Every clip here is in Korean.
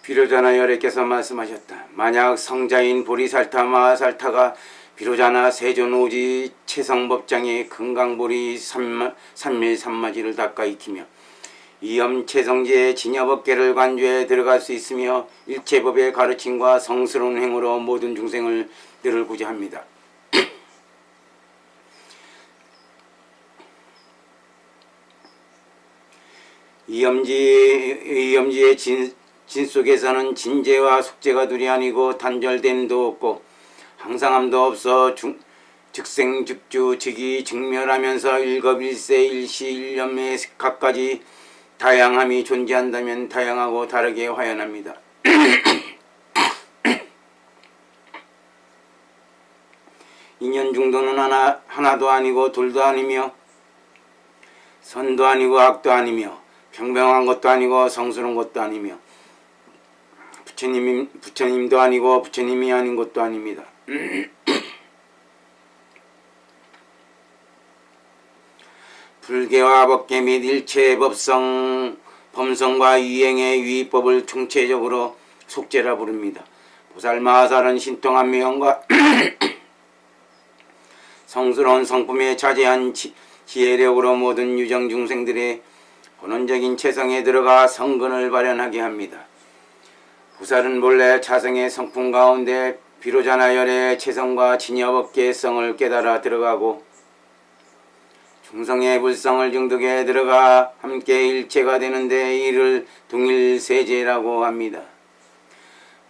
비로자나 열애께서 말씀하셨다. 만약 성자인 보리살타 마하살타가 비로자나 세존오지 채성법장의 금강보리 산밀산마지를 닦아 익히며 이엄체성지의 진여법계를 관주해 들어갈 수 있으며 일체법의 가르침과 성스러운 행으로 모든 중생을 늘을구자 합니다. 이엄지의 진 속에서는 진재와 숙재가 둘이 아니고 단절됨도 없고 항상함도 없어 즉생즉주 즉이 즉멸하면서 일겁일세 일시일념의 각가지 다양함이 존재한다면 다양하고 다르게 화연합니다. 인연중도는 하나도 아니고 둘도 아니며 선도 아니고 악도 아니며 평평한 것도 아니고 성스러운 것도 아니며 부처님도 아니고 부처님이 아닌 것도 아닙니다. 불계와 법계 및 일체의 범성과 이행의 위법을 총체적으로 속죄라 부릅니다. 보살마하살은 신통한 명과 성스러운 성품에 자제한 지혜력으로 모든 유정 중생들의 본원적인 체성에 들어가 성근을 발현하게 합니다. 보살은 본래 자성의 성품 가운데 비로자나 열의 체성과 진여법계의 성을 깨달아 들어가고 중성의 불성을 증득에 들어가 함께 일체가 되는데 이를 동일세제라고 합니다.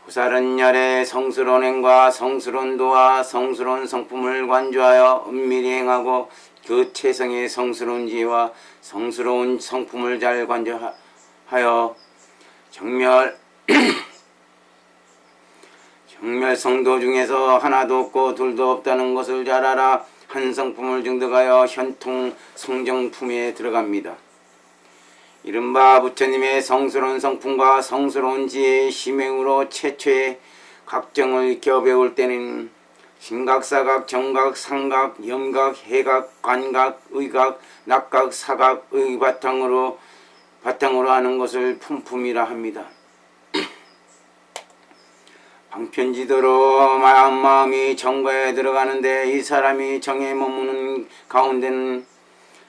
보살은 열의 성스러운 행과 성스러운 도와 성스러운 성품을 관주하여 은밀히 행하고 그 체성의 성스러운 지혜와 성스러운 성품을 잘 관주하여 정멸성도 중에서 하나도 없고 둘도 없다는 것을 잘 알아 한 성품을 증득하여 현통 성정품에 들어갑니다. 이른바 부처님의 성스러운 성품과 성스러운 지혜의 심행으로 최초의 각정을 익혀 배울 때는 신각, 사각, 정각, 상각, 염각, 해각, 관각, 의각, 낙각, 사각의 바탕으로 하는 것을 품품이라 합니다. 방편지도로 마음이 정거에 들어가는데 이 사람이 정에 머무는 가운데는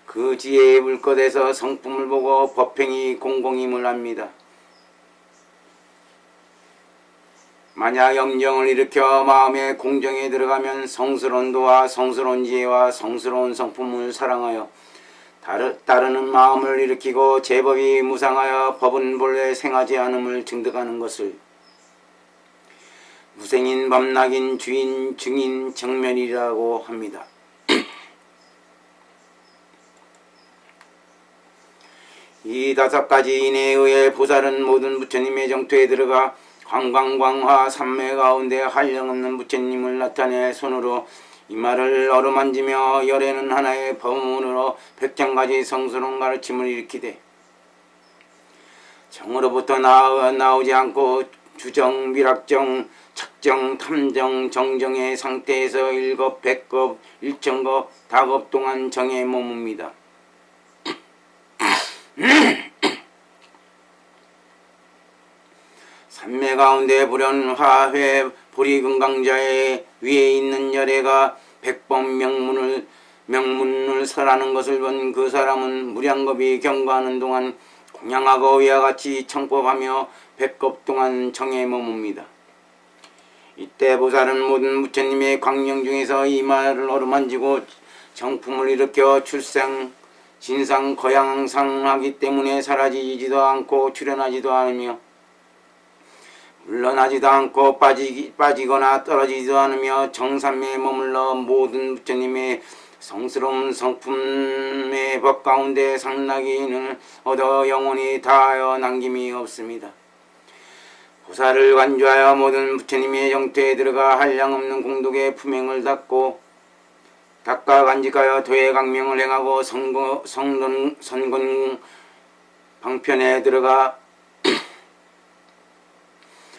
그 지혜의 물것에서 성품을 보고 법행이 공공임을 합니다. 만약 염정을 일으켜 마음의 공정에 들어가면 성스러운 도와 성스러운 지혜와 성스러운 성품을 사랑하여 따르는 마음을 일으키고 제법이 무상하여 법은 본래 생하지 않음을 증득하는 것을 무생인 범락인 주인 증인 정면이라고 합니다. 이 5가지 인에 의해 보살은 모든 부처님의 정토에 들어가 광광광화 삼매 가운데 한량없는 부처님을 나타내 손으로 이마를 어루만지며 열에는 하나의 법문으로 100장가지 성스러운 가르침을 일으키되 정으로부터 나오지 않고 주정, 미락정, 착정, 탐정, 정정의 상태에서 1급, 100급, 1000급, 다급 동안 정에 머뭅니다. 삼매 가운데 불연 화회 보리금강자의 위에 있는 열애가 100번 명문을 설하는 것을 본 그 사람은 무량겁이 경과하는 동안 공양하고 위와 같이 청법하며 100급 동안 정에 머뭅니다. 이때 보살은 모든 부처님의 광명 중에서 이마를 어루만지고 정품을 일으켜 출생, 진상, 거양상하기 때문에 사라지지도 않고 출현하지도 않으며 물러나지도 않고 빠지거나 떨어지지도 않으며 정삼매에 머물러 모든 부처님의 성스러운 성품의 법 가운데 상락인을 얻어 영원히 다하여 남김이 없습니다. 보살을 관주하여 모든 부처님의 정토에 들어가 한량없는 공덕의 품행을 닦아 간직하여 도의 강명을 행하고 선건 방편에 들어가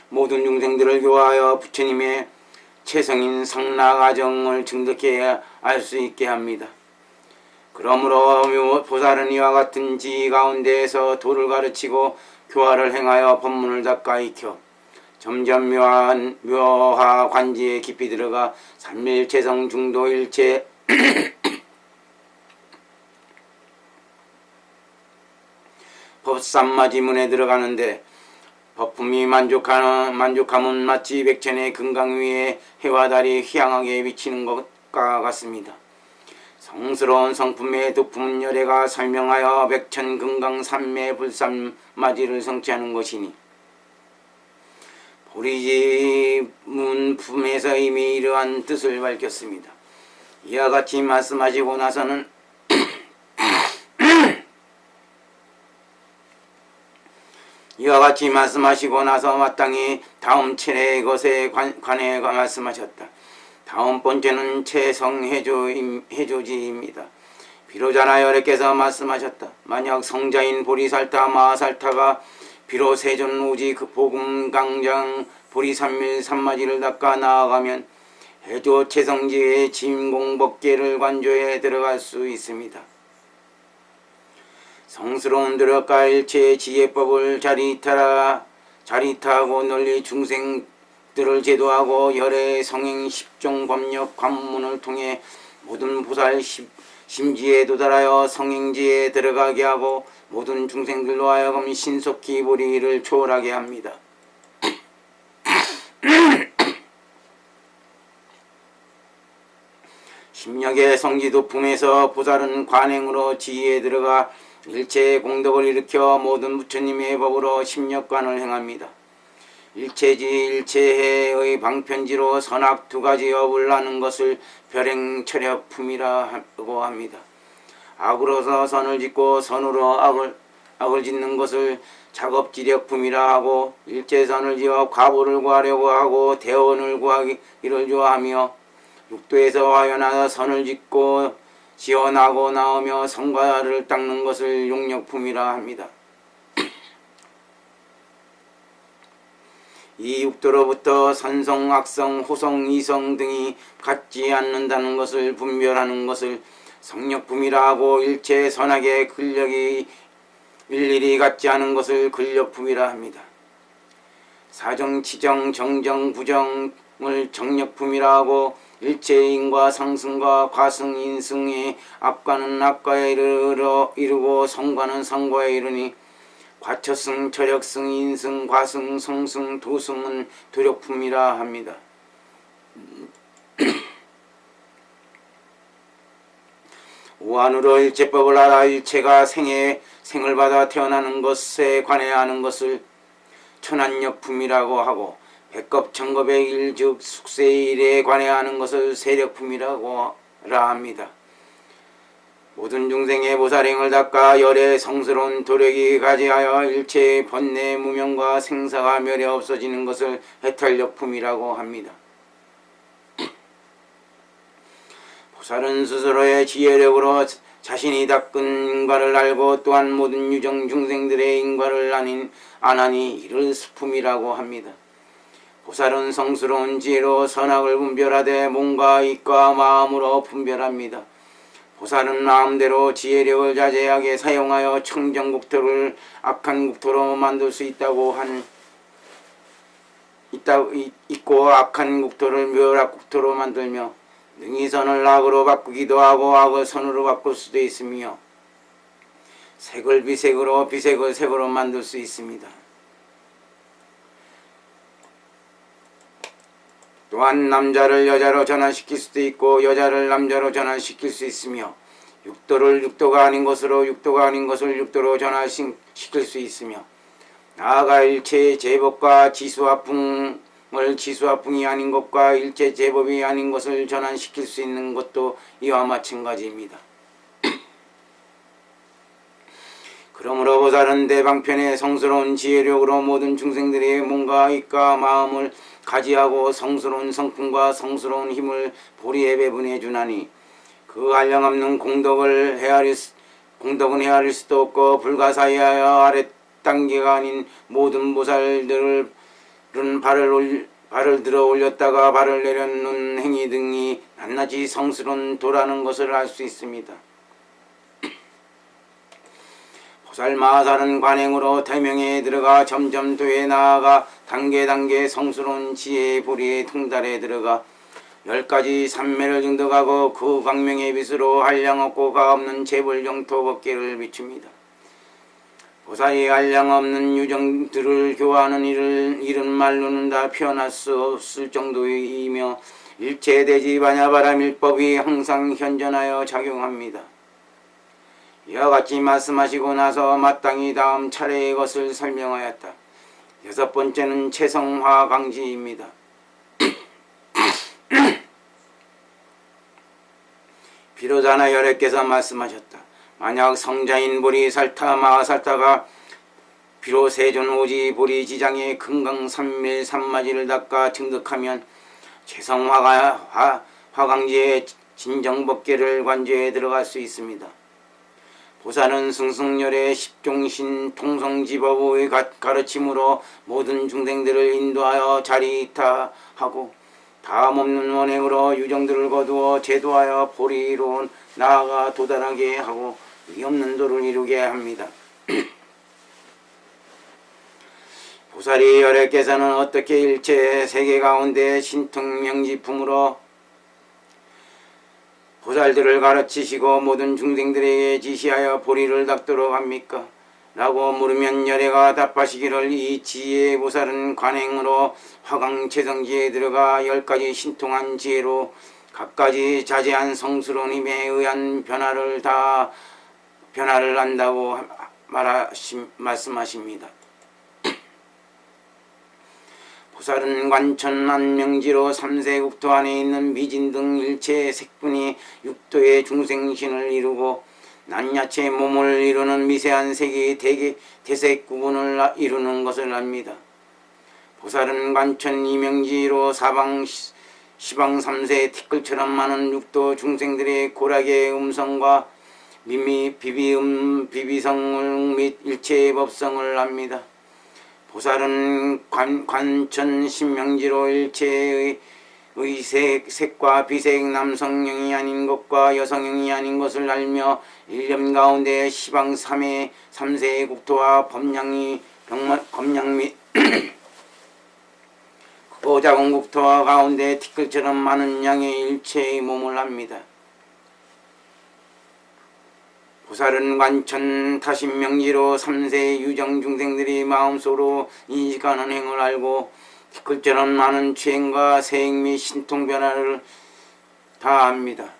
모든 중생들을 교화하여 부처님의 최성인 성락아정을 증득해 알 수 있게 합니다. 그러므로 보살은 이와 같은 지위 가운데에서 도를 가르치고 교화를 행하여 법문을 닦아 익혀 점점 묘하 관지에 깊이 들어가 삼일체성 중도일체 법삼마지문에 들어가는데 법품이 만족함은 마치 백천의 금강 위에 해와 달이 희양하게 비치는 것과 같습니다. 성스러운 성품의 덕품은 열애가 설명하여 백천 금강 삼매 불삼마지를 성취하는 것이니 보리지문 품에서 이미 이러한 뜻을 밝혔습니다. 이와 같이 말씀하시고 나서는 마땅히 다음 차례의 것에 관해 말씀하셨다. 다음 번째는 최성해조지입니다. 비로자나 여래께서 말씀하셨다. 만약 성자인 보리살타 마하살타가 비로 세존오지 그 복음강장 보리삼밀 삼마지를 닦아 나아가면 해조 최성지의 진공법계를 관조에 들어갈 수 있습니다. 성스러운 들어가 일체의 지혜법을 자리타하고 널리 중생들을 제도하고 열의 성행 십종 법력 관문을 통해 모든 보살 심지에 도달하여 성행지에 들어가게 하고 모든 중생들로 하여금 신속히 보리를 초월하게 합니다. 심력의 성지도품에서 보살은 관행으로 지혜에 들어가 일체의 공덕을 일으켜 모든 부처님의 법으로 심력관을 행합니다. 일체지 일체해의 방편지로 선악 두 가지 업을 하는 것을 별행철약품이라고 합니다. 악으로서 선을 짓고 선으로 악을 짓는 것을 작업지력품이라 하고 일체선을 지어 과보를 구하려고 하고 대원을 구하기를 좋아하며 육도에서 화연하여 선을 짓고 지어나고 나오며 성과를 닦는 것을 용력품이라 합니다. 이 육도로부터 선성, 악성, 호성, 이성 등이 같지 않는다는 것을 분별하는 것을 성력품이라 하고 일체 선악의 근력이 일일이 같지 않은 것을 근력품이라 합니다. 사정, 치정, 정정, 부정을 정력품이라 하고 일체인과 상승과 과승, 인승의 악과는 악과에 이르고 성과는 성과에 이르니 과처승, 철역승, 인승, 과승, 성승, 도승은 도력품이라 합니다. 오한으로 일체법을 알아 일체가 생을 받아 태어나는 것에 관해 아는 것을 천안력품이라고 하고 백겁천겁의 일 즉 숙세의 일에 관해 아는 것을 세력품이라고 합니다. 모든 중생의 보살행을 닦아 열의 성스러운 도력이 가지하여 일체의 번뇌 무명과 생사가 멸해 없어지는 것을 해탈력품이라고 합니다. 보살은 스스로의 지혜력으로 자신이 닦은 인과를 알고 또한 모든 유정 중생들의 인과를 아나니 이를 수품이라고 합니다. 보살은 성스러운 지혜로 선악을 분별하되 몸과 입과 마음으로 분별합니다. 보살은 마음대로 지혜력을 자제하게 사용하여 청정국토를 악한 국토로 만들 수 있고 악한 국토를 묘락국토로 만들며 능히 선을 악으로 바꾸기도 하고 악을 선으로 바꿀 수도 있으며 색을 비색으로 비색을 색으로 만들 수 있습니다. 또한 남자를 여자로 전환시킬 수도 있고 여자를 남자로 전환시킬 수 있으며 육도를 육도가 아닌 것으로 육도가 아닌 것을 육도로 전환시킬 수 있으며 나아가 일체의 제법과 지수화풍을 지수화풍이 아닌 것과 일체 제법이 아닌 것을 전환시킬 수 있는 것도 이와 마찬가지입니다. 그러므로 보살은 대방편의 성스러운 지혜력으로 모든 중생들의 몸과 입과 마음을 가지하고 성스러운 성품과 성스러운 힘을 보리에 배분해 주나니 그 한량없는 공덕은 헤아릴 수도 없고 불가사의하여 아랫단계가 아닌 모든 보살들은 발을 들어 올렸다가 발을 내려놓는 행위 등이 낱낱이 성스러운 도라는 것을 알 수 있습니다. 보살 마살은 관행으로 대명에 들어가 점점 도에 나아가 단계 성스러운 지혜의 보리의 통달에 들어가 10가지 산매를 증득하고 그 광명의 빛으로 한량없고 가없는 재벌정토 법계를 비춥니다. 보살이 한량없는 유정들을 교화하는 이른 말로는 다 표현할 수 없을 정도이며 일체대지 반야바라밀법이 항상 현존하여 작용합니다. 이와 같이 말씀하시고 나서 마땅히 다음 차례의 것을 설명하였다. 6번째는 채성화강지입니다. 비로자나 열애께서 말씀하셨다. 만약 성자인 보리살타 마하살타가 비로 세존 오지 보리지장의 금강산밀 산마지를 닦아 증득하면 채성화강지의 진정법계를 관주에 들어갈 수 있습니다. 보살은 승승열의 십종신 통성지법의 가르침으로 모든 중생들을 인도하여 자리타하고 다함없는 원행으로 유정들을 거두어 제도하여 보리로 나아가 도달하게 하고 위없는 도를 이루게 합니다. 보살이 열애께서는 어떻게 일체 세계 가운데 신통명지품으로 보살들을 가르치시고 모든 중생들에게 지시하여 보리를 닦도록 합니까? 라고 물으면 열애가 답하시기를 이 지혜의 보살은 관행으로 화강채성지에 들어가 10가지 신통한 지혜로 각가지 자제한 성스러운 힘에 의한 변화를 한다고 말씀하십니다. 보살은 관천 안명지로 3세 국토 안에 있는 미진 등 일체의 색분이 육도의 중생신을 이루고 낱야체 몸을 이루는 미세한 색이 대색 구분을 이루는 것을 압니다. 보살은 관천 이명지로 사방 시방 3세 티끌처럼 많은 육도 중생들의 고락의 음성과 비비성을 및 일체의 법성을 압니다. 보살은 관천 신명지로 일체의 색과 비색 남성형이 아닌 것과 여성형이 아닌 것을 알며 일념 가운데 시방 3세의 국토와 검량 및 작은 국토와 가운데 티끌처럼 많은 양의 일체의 몸을 합니다. 보살은 관천 타신명지로 3세의 유정 중생들이 마음속으로 인식하는 행을 알고 티끌처럼 많은 취행과 세행 및 신통 변화를 다 압니다.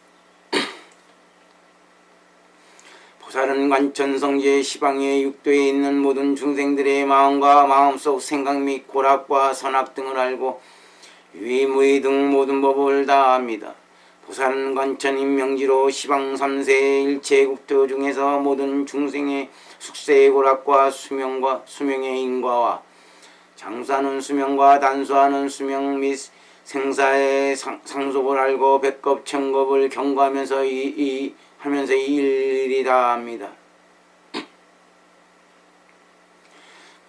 보살은 관천성지의 시방의 육도에 있는 모든 중생들의 마음과 마음속 생각 및 고락과 선악 등을 알고 유의무의 등 모든 법을 다 압니다. 보살은 관천 인명지로 시방 3세의 일체 국토 중에서 모든 중생의 숙세의 고락과 수명의 인과와 장수하는 수명과 단수하는 수명 및 생사의 상속을 알고 백급 천급을 경고하면서 이 일일이 다 합니다.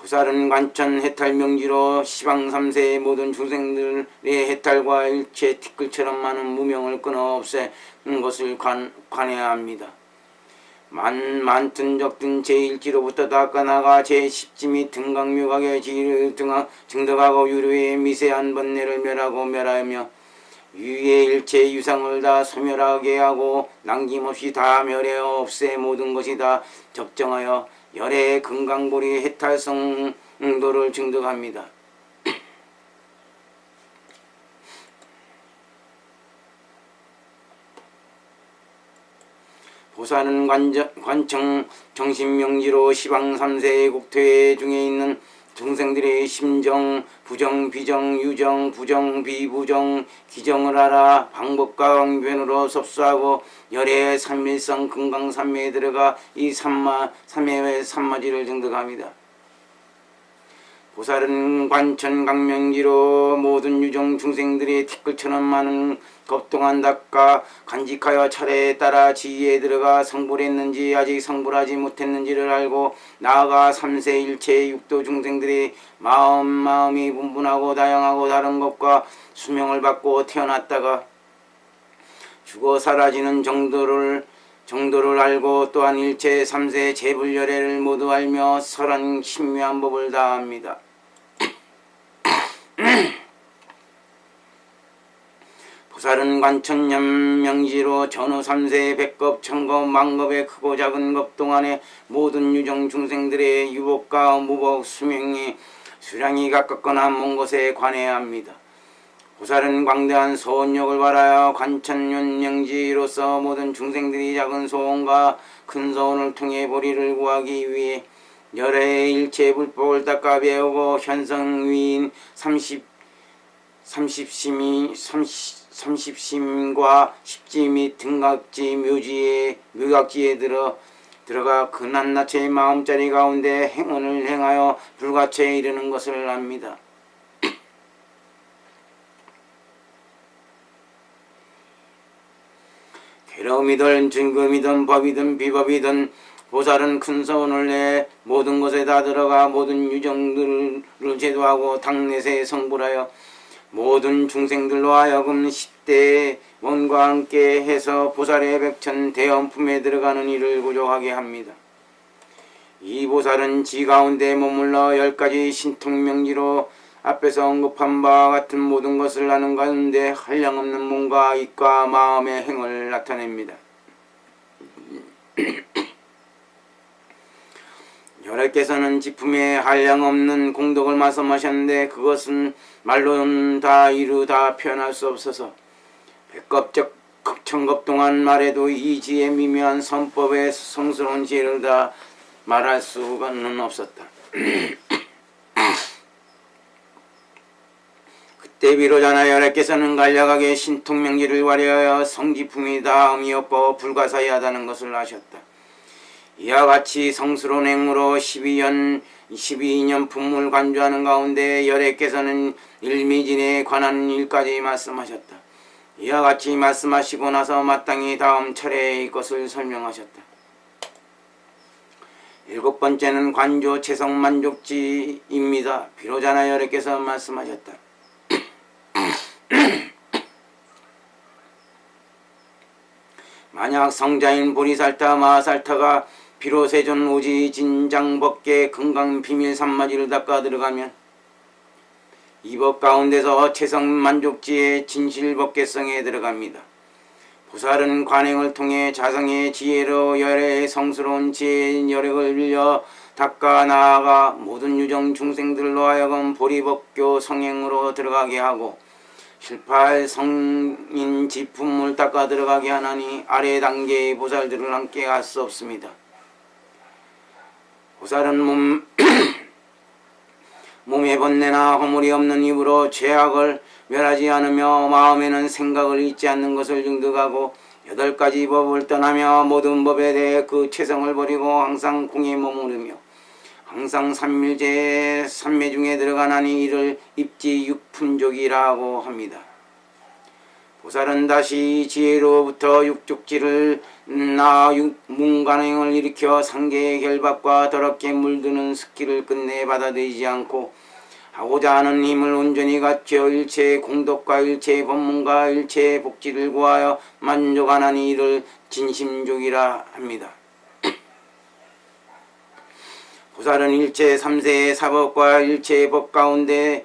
보살은 관천 해탈명지로 시방 3세의 모든 중생들의 해탈과 일체 티끌처럼 많은 무명을 끊어 없애는 것을 관해야 합니다. 많든 적든 제1지로부터 닦아나가 제10지 및 등강묘각의 지위를 증득하고 유류의 미세한 번뇌를 멸하며 유의 일체 유상을 다 소멸하게 하고 남김없이 다 멸해 없애 모든 것이 다 적정하여 열의 금강보리 해탈성도를 증득합니다. 보살은 관청 정신명지로 시방 3세의 국토의 중에 있는 중생들의 심정, 부정, 비정, 유정, 부정, 비부정, 기정을 알아 방법과 방변으로 섭수하고 열의 삼일성 금강산매에 들어가 이 삼매의 삼마지를 증득합니다. 보살은 관천 강명지로 모든 유정 중생들의 티끌처럼 많은 겁동한 닦아 간직하여 차례에 따라 지위에 들어가 성불했는지 아직 성불하지 못했는지를 알고 나아가 3세 일체 육도 중생들의 마음이 분분하고 다양하고 다른 것과 수명을 받고 태어났다가 죽어 사라지는 정도를 정도를 알고 또한 일체 삼세 재불열애를 모두 알며 설한 신묘한 법을 다합니다. 보살은 관천년 명지로 전후 삼세 백급 천급 만급의 크고 작은 급 동안에 모든 유정 중생들의 유복과 무복 수명이 수량이 가깝거나 먼 곳에 관해야 합니다. 보살은 광대한 소원력을 발하여 관천년 명지로서 모든 중생들이 작은 소원과 큰 소원을 통해 보리를 구하기 위해 열애의 일체 불법을 닦아 배우고 현성위인 30심과 십지 및 등각지 묘각지에 들어가 그 낱낱의 마음자리 가운데 행운을 행하여 불가처에 이르는 것을 압니다. 괴로움이든 증금이든 법이든 비법이든 보살은 큰 소원을 내 모든 것에 다 들어가 모든 유정들을 제도하고 당내세 성불하여 모든 중생들로 하여금 10대의 원과 함께 해서 보살의 백천 대원품에 들어가는 일을 고조하게 합니다. 이 보살은 지 가운데 머물러 10가지 신통명지로 앞에서 언급한 바와 같은 모든 것을 하는 가운데 한량없는 몸과 입과 마음의 행을 나타냅니다. 열애께서는 지품에 한량없는 공덕을 말씀하셨는데 그것은 말로는 다 표현할 수 없어서 백급적 극천급 동안 말해도 이 지의 미묘한 선법의 성스러운 지혜를 다 말할 수는 없었다. 그때 비로자나 열애께서는 간략하게 신통명지를 발휘하여 성지품이 다음이 없고 불가사의하다는 것을 아셨다. 이와 같이 성스러운 행으로 12년 품을 간주하는 가운데 열애께서는 일미진에 관한 일까지 말씀하셨다. 이와 같이 말씀하시고 나서 마땅히 다음 차례의 것을 설명하셨다. 7번째는 관조 채성만족지입니다. 비로자나 열애께서 말씀하셨다. 만약 성자인 보리살타 마하살타가 비로세존 오지 진장법계 금강 비밀 삼마지를 닦아 들어가면 이 법 가운데서 채성만족지의 진실법계성에 들어갑니다. 보살은 관행을 통해 자성의 지혜로 열애의 성스러운 지혜인 열액을 빌려 닦아 나아가 모든 유정 중생들로 하여금 보리법교 성행으로 들어가게 하고 실파할 성인 지품을 닦아 들어가게 하나니 아래 단계의 보살들을 함께 할 수 없습니다. 보살은 몸에 번뇌나 허물이 없는 입으로 죄악을 멸하지 않으며 마음에는 생각을 잊지 않는 것을 증득하고 8가지 법을 떠나며 모든 법에 대해 그 최성을 버리고 항상 공에 머무르며 항상 삼밀제의 삼매 중에 들어가나니 이를 입지 육품족이라고 합니다. 보살은 다시 지혜로부터 육족지를 문간행을 일으켜 상계의 결박과 더럽게 물드는 습기를 끝내 받아들이지 않고 하고자 하는 힘을 온전히 갖춰 일체의 공덕과 일체의 법문과 일체의 복지를 구하여 만족하나니 이를 진심족이라 합니다. 보살은 일체 삼세의 사법과 일체의 법 가운데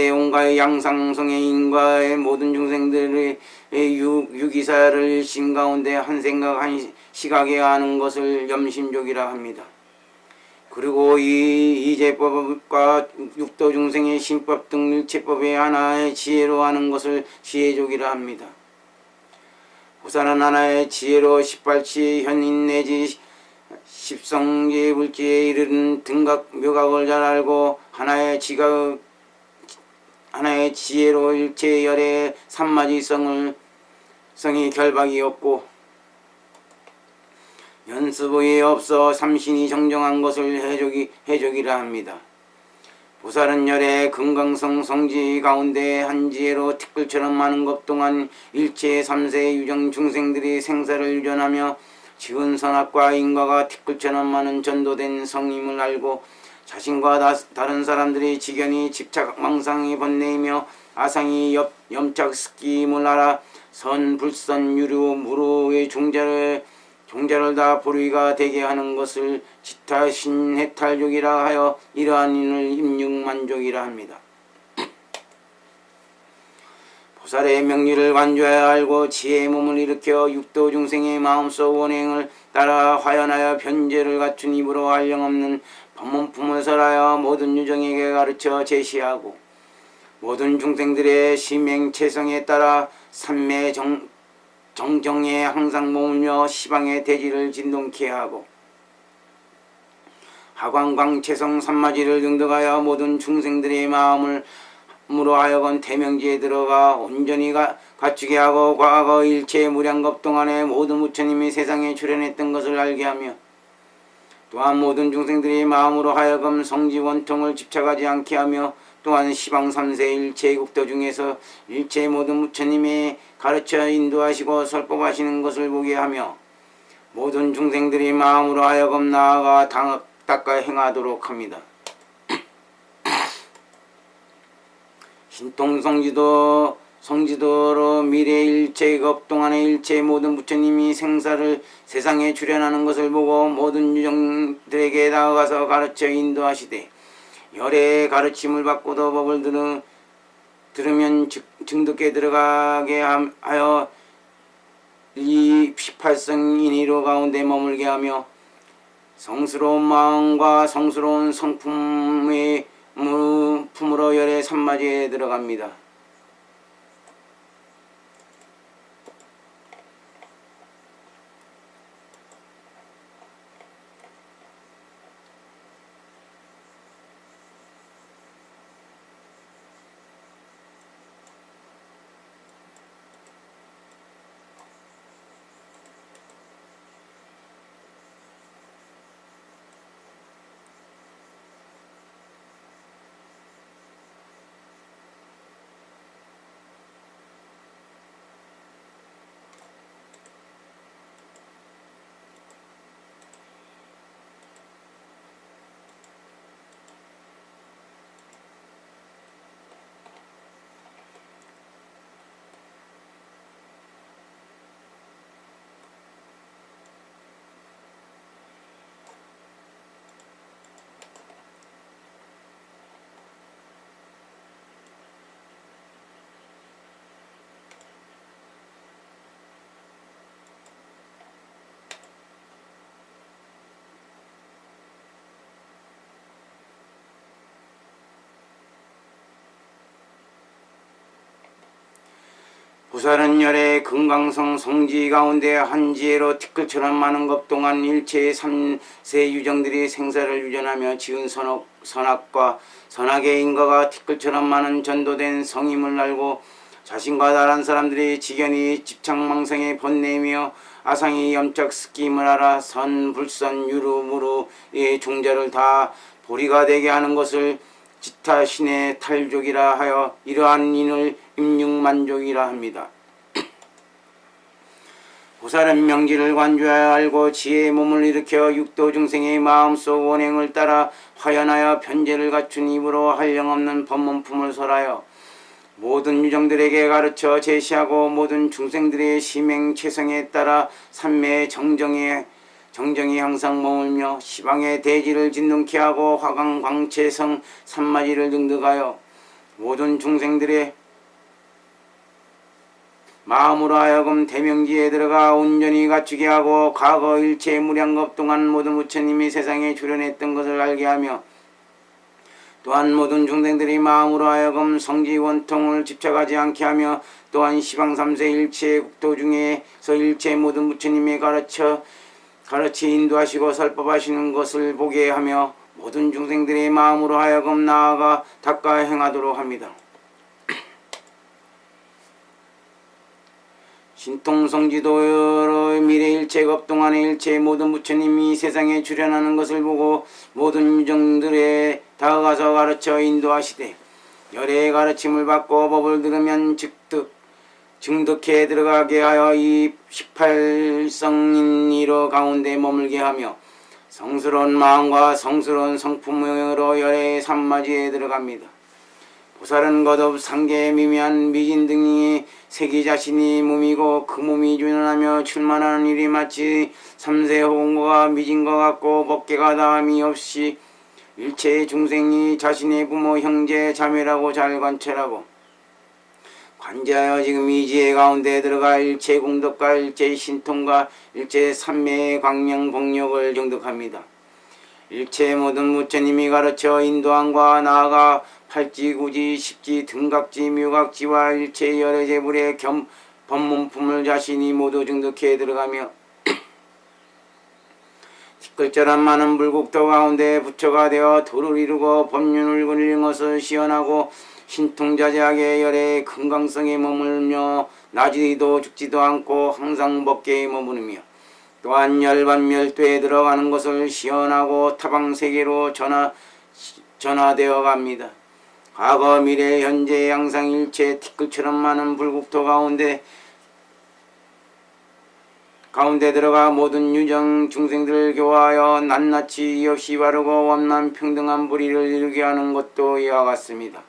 온가의 양상성의 인과의 모든 중생들의 유기사를 일심 가운데 한 생각 한 시각에 하는 것을 염심족이라 합니다. 그리고 이 이제법과 육도 중생의 신법 등 일체법의 하나의 지혜로 하는 것을 지혜족이라 합니다. 보살은 하나의 지혜로 18치 현인 내지 십성계 불지에 이르는 등각 묘각을 잘 알고 하나의 지혜로 일체 열의 삼마지성이 결박이 없고 연습의 없어 삼신이 정정한 것을 해족이라 합니다. 보살은 열의 금강성 성지 가운데 한 지혜로 티끌처럼 많은 것 동안 일체 삼세 유정 중생들이 생사를 유전하며 지은 선악과 인과가 티끌처럼 많은 전도된 성임을 알고 자신과 다른 사람들이 지견이 집착 망상이 번뇌이며 아상이 염착 습기임을 알아 선, 불선, 유료, 무로의 종자를 다 보리가 되게 하는 것을 지타 신해탈족이라 하여 이러한 인을 임육만족이라 합니다. 보살의 명리를 관조하여 알고 지혜의 몸을 일으켜 육도 중생의 마음속 원행을 따라 화연하여 변제를 갖춘 입으로 한량없는 법문품을 설하여 모든 유정에게 가르쳐 제시하고 모든 중생들의 심행체성에 따라 삼매 정정에 항상 머물며 시방의 대지를 진동케 하고 하광광체성 삼마지를 등등하여 모든 중생들의 마음으로 하여금 대명지에 들어가 온전히 갖추게 하고 과거 일체 무량겁 동안에 모든 부처님이 세상에 출현했던 것을 알게 하며 또한 모든 중생들의 마음으로 하여금 성지 원통을 집착하지 않게 하며 또한 시방 삼세 일체 국도 중에서 일체 모든 부처님이 가르쳐 인도하시고 설법하시는 것을 보게 하며 모든 중생들이 마음으로 하여금 나아가 닦아 행하도록 합니다. 성지도로 미래 일체급 동안의 일체 모든 부처님이 세상에 출현하는 것을 보고 모든 유정들에게 나아가서 가르쳐 인도하시되 열의 가르침을 받고도 법을 들으면 증득에 들어가게 하여 이 18성인의로 가운데 머물게 하며 성스러운 마음과 성스러운 성품의 품으로 열의 삼마지에 들어갑니다. 부살은 열의 금강성 성지 가운데 한지혜로 티끌처럼 많은 것 동안 일체의 삼세 유정들이 생사를 유전하며 지은 선악과 선악의 인과가 티끌처럼 많은 전도된 성임을 알고 자신과 다른 사람들이 지견이 집착망성에 번뇌이며 아상이 염착 스킴을 알아 선, 불선, 유루, 무루의 종자를 다 보리가 되게 하는 것을 지타 신의 탈족이라 하여 이러한 인을 임육만족이라 합니다. 보살은 명지를 관조하여 알고 지혜의 몸을 일으켜 육도 중생의 마음속 원행을 따라 화연하여 변제를 갖춘 입으로 한량없는 법문품을 설하여 모든 유정들에게 가르쳐 제시하고 모든 중생들의 심행체성에 따라 삼매의 정정이 항상 머물며 시방의 대지를 진동케 하고 화광광체성 삼마지를 등득하여 모든 중생들의 마음으로 하여금 대명지에 들어가 온전히 갖추게 하고 과거 일체 무량겁 동안 모든 부처님이 세상에 출현했던 것을 알게 하며 또한 모든 중생들이 마음으로 하여금 성지 원통을 집착하지 않게 하며 또한 시방 삼세 일체 국도 중에서 일체 모든 부처님이 가르치 인도하시고 설법하시는 것을 보게 하며 모든 중생들의 마음으로 하여금 나아가 닦아 행하도록 합니다. 신통성지도 미래 일체급 동안의 일체 모든 부처님이 세상에 출현하는 것을 보고 모든 유정들에 다가가서 가르쳐 인도하시되 열의 가르침을 받고 법을 들으면 증득해 들어가게 하여 이 18성인의로 가운데 머물게 하며 성스러운 마음과 성스러운 성품으로 열의 삼마지에 들어갑니다. 보살은 거듭 상계 미미한 미진 등이 색이 자신이 몸이고 그 몸이 준하며 출만하는 일이 마치 삼세 호공과 미진 것 같고 법계가 다함이 없이 일체의 중생이 자신의 부모 형제 자매라고 잘 관찰하고 관자하여 지금 이 지혜 가운데 들어가 일체 공덕과 일체 신통과 일체 삼매의 광명 복력을 정득합니다. 일체 모든 부처님이 가르쳐 인도함과 나아가 팔지구지 십지 등각지 묘각지와 일체 여러 제불의 법문품을 자신이 모두 정득해 들어가며 티끌처럼 많은 불국토 가운데 부처가 되어 도를 이루고 법륜을 그리는 것을 시연하고 신통자재하게 열의 건강성에 머물며 나지도 죽지도 않고 항상 법계에 머무르며 또한 열반멸도에 들어가는 것을 시연하고 타방세계로 전화되어 갑니다. 과거 미래 현재 양상 일체 티끌처럼 많은 불국토 가운데 들어가 모든 유정 중생들을 교화하여 낱낱이 없이 바르고 원만 평등한 불의를 이루게 하는 것도 이와 같습니다.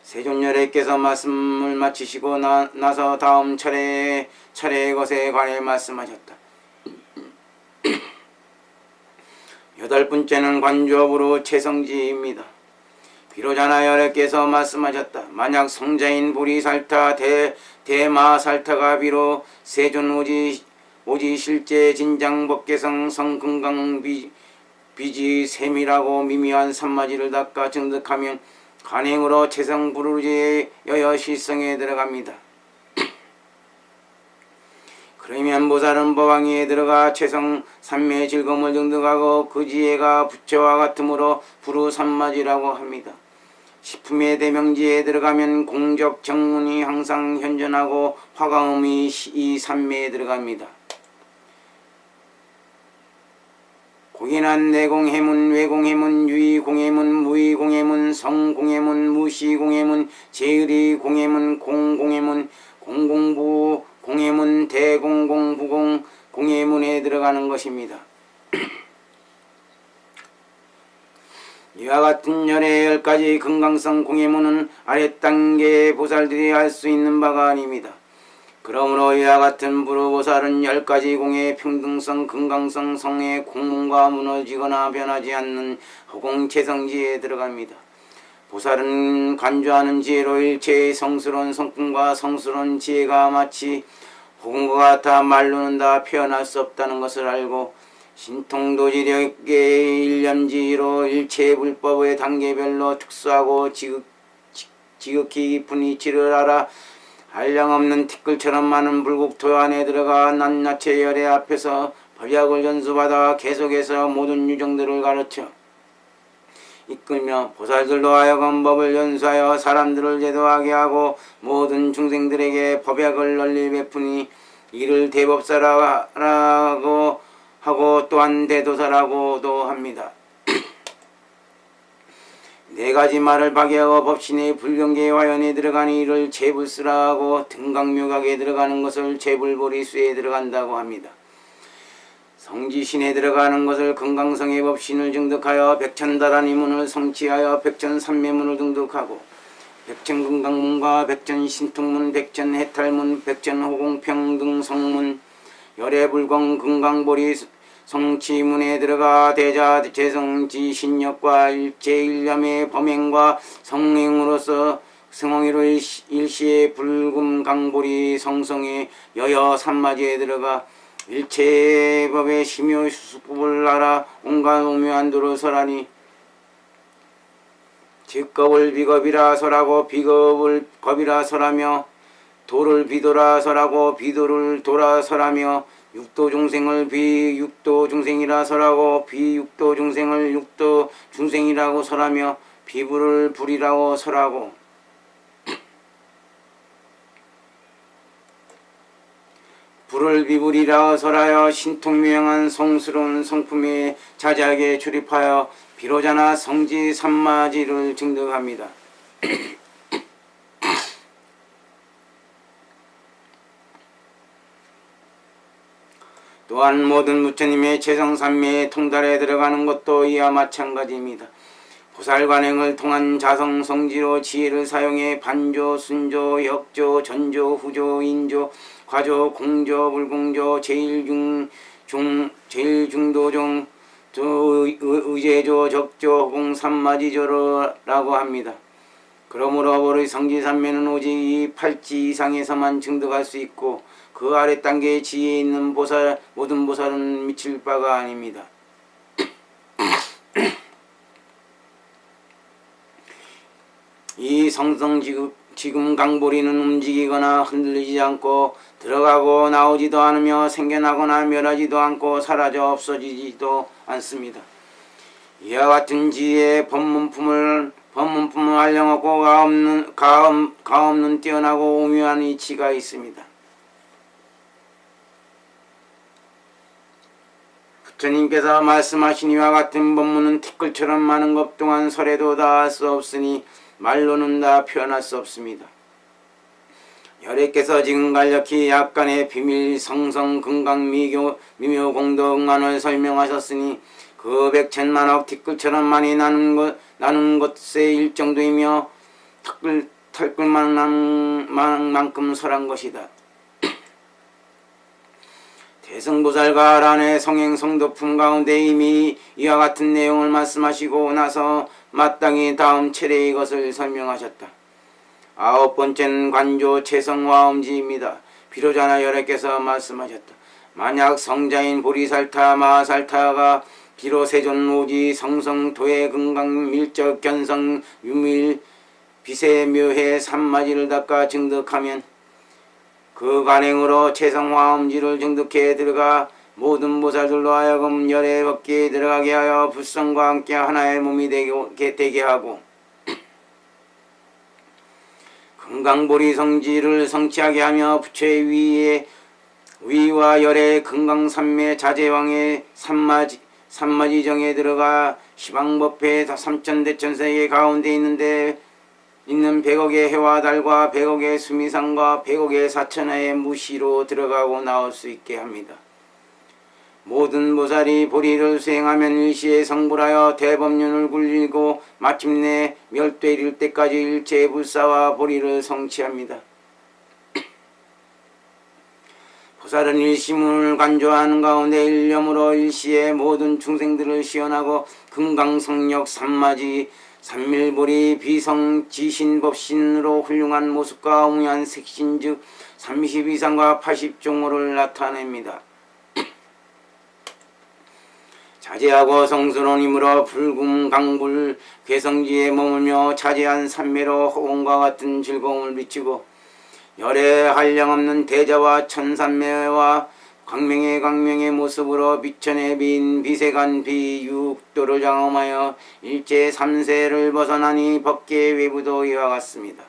세존열애께서 말씀을 마치시고 나서 다음 차례의 것에 관해 말씀하셨다. 여덟 번째는 관조업으로 최성지입니다. 비로자나 열애께서 말씀하셨다. 만약 성자인 보리살타 대마살타가 비로 세존 오지 실제 진장 법계성 성금강 비지 세밀하고 미미한 산마지를 닦아 정득하면 간행으로 최성 부르지의 여여 실성에 들어갑니다. 그러면 보살은 법왕위에 들어가 최성 삼매의 즐거움을 정득하고 그 지혜가 부처와 같으므로 부르삼마지라고 합니다. 식품의 대명지에 들어가면 공적 정문이 항상 현존하고 화강음이 이 삼매에 들어갑니다. 공인한 내공해문, 외공해문, 유의공해문, 무의공해문, 성공해문, 무시공해문, 제의공해문, 공공해문, 공공부 공해문, 대공공부공 공해문에 들어가는 것입니다. 이와 같은 열의 10가지 건강성 공해문은 아랫단계의 보살들이 할 수 있는 바가 아닙니다. 그러므로 이와 같은 부르보살은 10가지 공의 평등성, 건강성, 성의 공문과 무너지거나 변하지 않는 허공체성지에 들어갑니다. 보살은 간주하는 지혜로 일체의 성스러운 성품과 성스러운 지혜가 마치 허공과 같아 말로는 다 표현할 수 없다는 것을 알고 신통도지력의 일념지로 일체의 불법의 단계별로 특수하고 지극히 깊은 이치를 알아 한량없는 티끌처럼 많은 불국토 안에 들어가 낱낱의 열애 앞에서 법약을 전수받아 계속해서 모든 유정들을 가르쳐 이끌며 보살들도 하여금 법을 연수하여 사람들을 제도하게 하고 모든 중생들에게 법약을 널리 베푸니 이를 대법사라고 하고 또한 대도사라고도 합니다. 4가지 말을 파괴하고 법신의 불경계 화연에 들어가니 이를 재불수라 하고 등강묘각에 들어가는 것을 재불보리수에 들어간다고 합니다. 성지신에 들어가는 것을 건강성의 법신을 정득하여 백천다라니 문을 성취하여 백천삼매문을 정득하고 백천건강문과 백천신통문, 백천해탈문, 백천호공평등 성문, 열애불공 건강보리 성취문에 들어가 대자 재성지 신력과 일체일념의 범행과 성행으로서 성홍이로 일시의 불금 강보리 성성의 여여 삼마지에 들어가 일체의 법의 심요 수수법을 알아 온갖 오묘한 도로 설하니 즉겁을 비겁이라 설하고 비겁을 겁이라 설하며 도를 비도라 설하고 비도를 도라 설하며 육도 중생을 비육도 중생이라 설하고 비육도 중생을 육도 중생이라고 설하며 비불을 불이라고 설하고 불을 비불이라 설하여 신통명한 성스러운 성품에 자세하게 출입하여 비로자나 성지 삼마지를 증득합니다. 또한 모든 부처님의 최성삼매의 통달에 들어가는 것도 이와 마찬가지입니다. 보살관행을 통한 자성성지로 지혜를 사용해 반조, 순조, 역조, 전조, 후조, 인조, 과조, 공조, 불공조, 제일중도종, 의제조, 적조, 허공, 삼마지조라고 합니다. 그러므로 보리 성지산매는 오직 이 팔지 이상에서만 증득할 수 있고 그 아래 단계의 지혜에 있는 모든 보살은 미칠 바가 아닙니다. 이 성성지금 강보리는 움직이거나 흔들리지 않고 들어가고 나오지도 않으며 생겨나거나 멸하지도 않고 사라져 없어지지도 않습니다. 이와 같은 지혜의 법문품을 알령하고 가없는 뛰어나고 오묘한 이치가 있습니다. 부처님께서 말씀하신 이와 같은 법문은 티끌처럼 많은 것 동안 설에도 다 할 수 없으니 말로는 다 표현할 수 없습니다. 열애께서 지금 간략히 약간의 비밀 성성 금강 미묘 공도 응안을 설명하셨으니 그 백천만억 티끌처럼 많이 나는 것의 일정도이며 털끌만큼 설한 것이다. 대승보살과 아란의 성행성도품 가운데 이미 이와 같은 내용을 말씀하시고 나서 마땅히 다음 차례 이것을 설명하셨다. 아홉 번째는 관조 채성화엄지입니다. 비로자나 열애께서 말씀하셨다. 만약 성자인 보리살타 마살타가 비로 세존 오지 성성 도해 금강 밀적 견성 유밀 비세 묘해 삼마지를 닦아 증득하면 그 간행으로 채성화엄지를 증득해 들어가 모든 보살들로 하여금 열애 법기에 들어가게 하여 불성과 함께 하나의 몸이 되게 하고 금강보리 성지를 성취하게 하며 부처의 위와 열애 금강삼매 자제왕의 삼마지정에 들어가 시방법회 삼천대천세계 가운데 있는 100억의 해와 달과 100억의 수미상과 100억의 사천하의 무시로 들어가고 나올 수 있게 합니다. 모든 보살이 보리를 수행하면 일시에 성불하여 대법륜을 굴리고 마침내 멸퇴 이를 때까지 일체의 불사와 보리를 성취합니다. 보살은 일시문을 간조하는 가운데 일념으로 일시에 모든 중생들을 시연하고 금강성력 삼마지 삼밀보리 비성지신법신으로 훌륭한 모습과 오묘한 색신 즉 32상과 80종호를 나타냅니다. 자제하고 성스러운 힘으로 불금 강불 괴성지에 머물며 자제한 삼매로 호응과 같은 즐거움을 미치고 열애 한량없는 대자와 천삼매와 광명의 모습으로 비천의 빈 비세간 비육도를 장엄하여 일제 삼세를 벗어나니 법계의 외부도 이와 같습니다.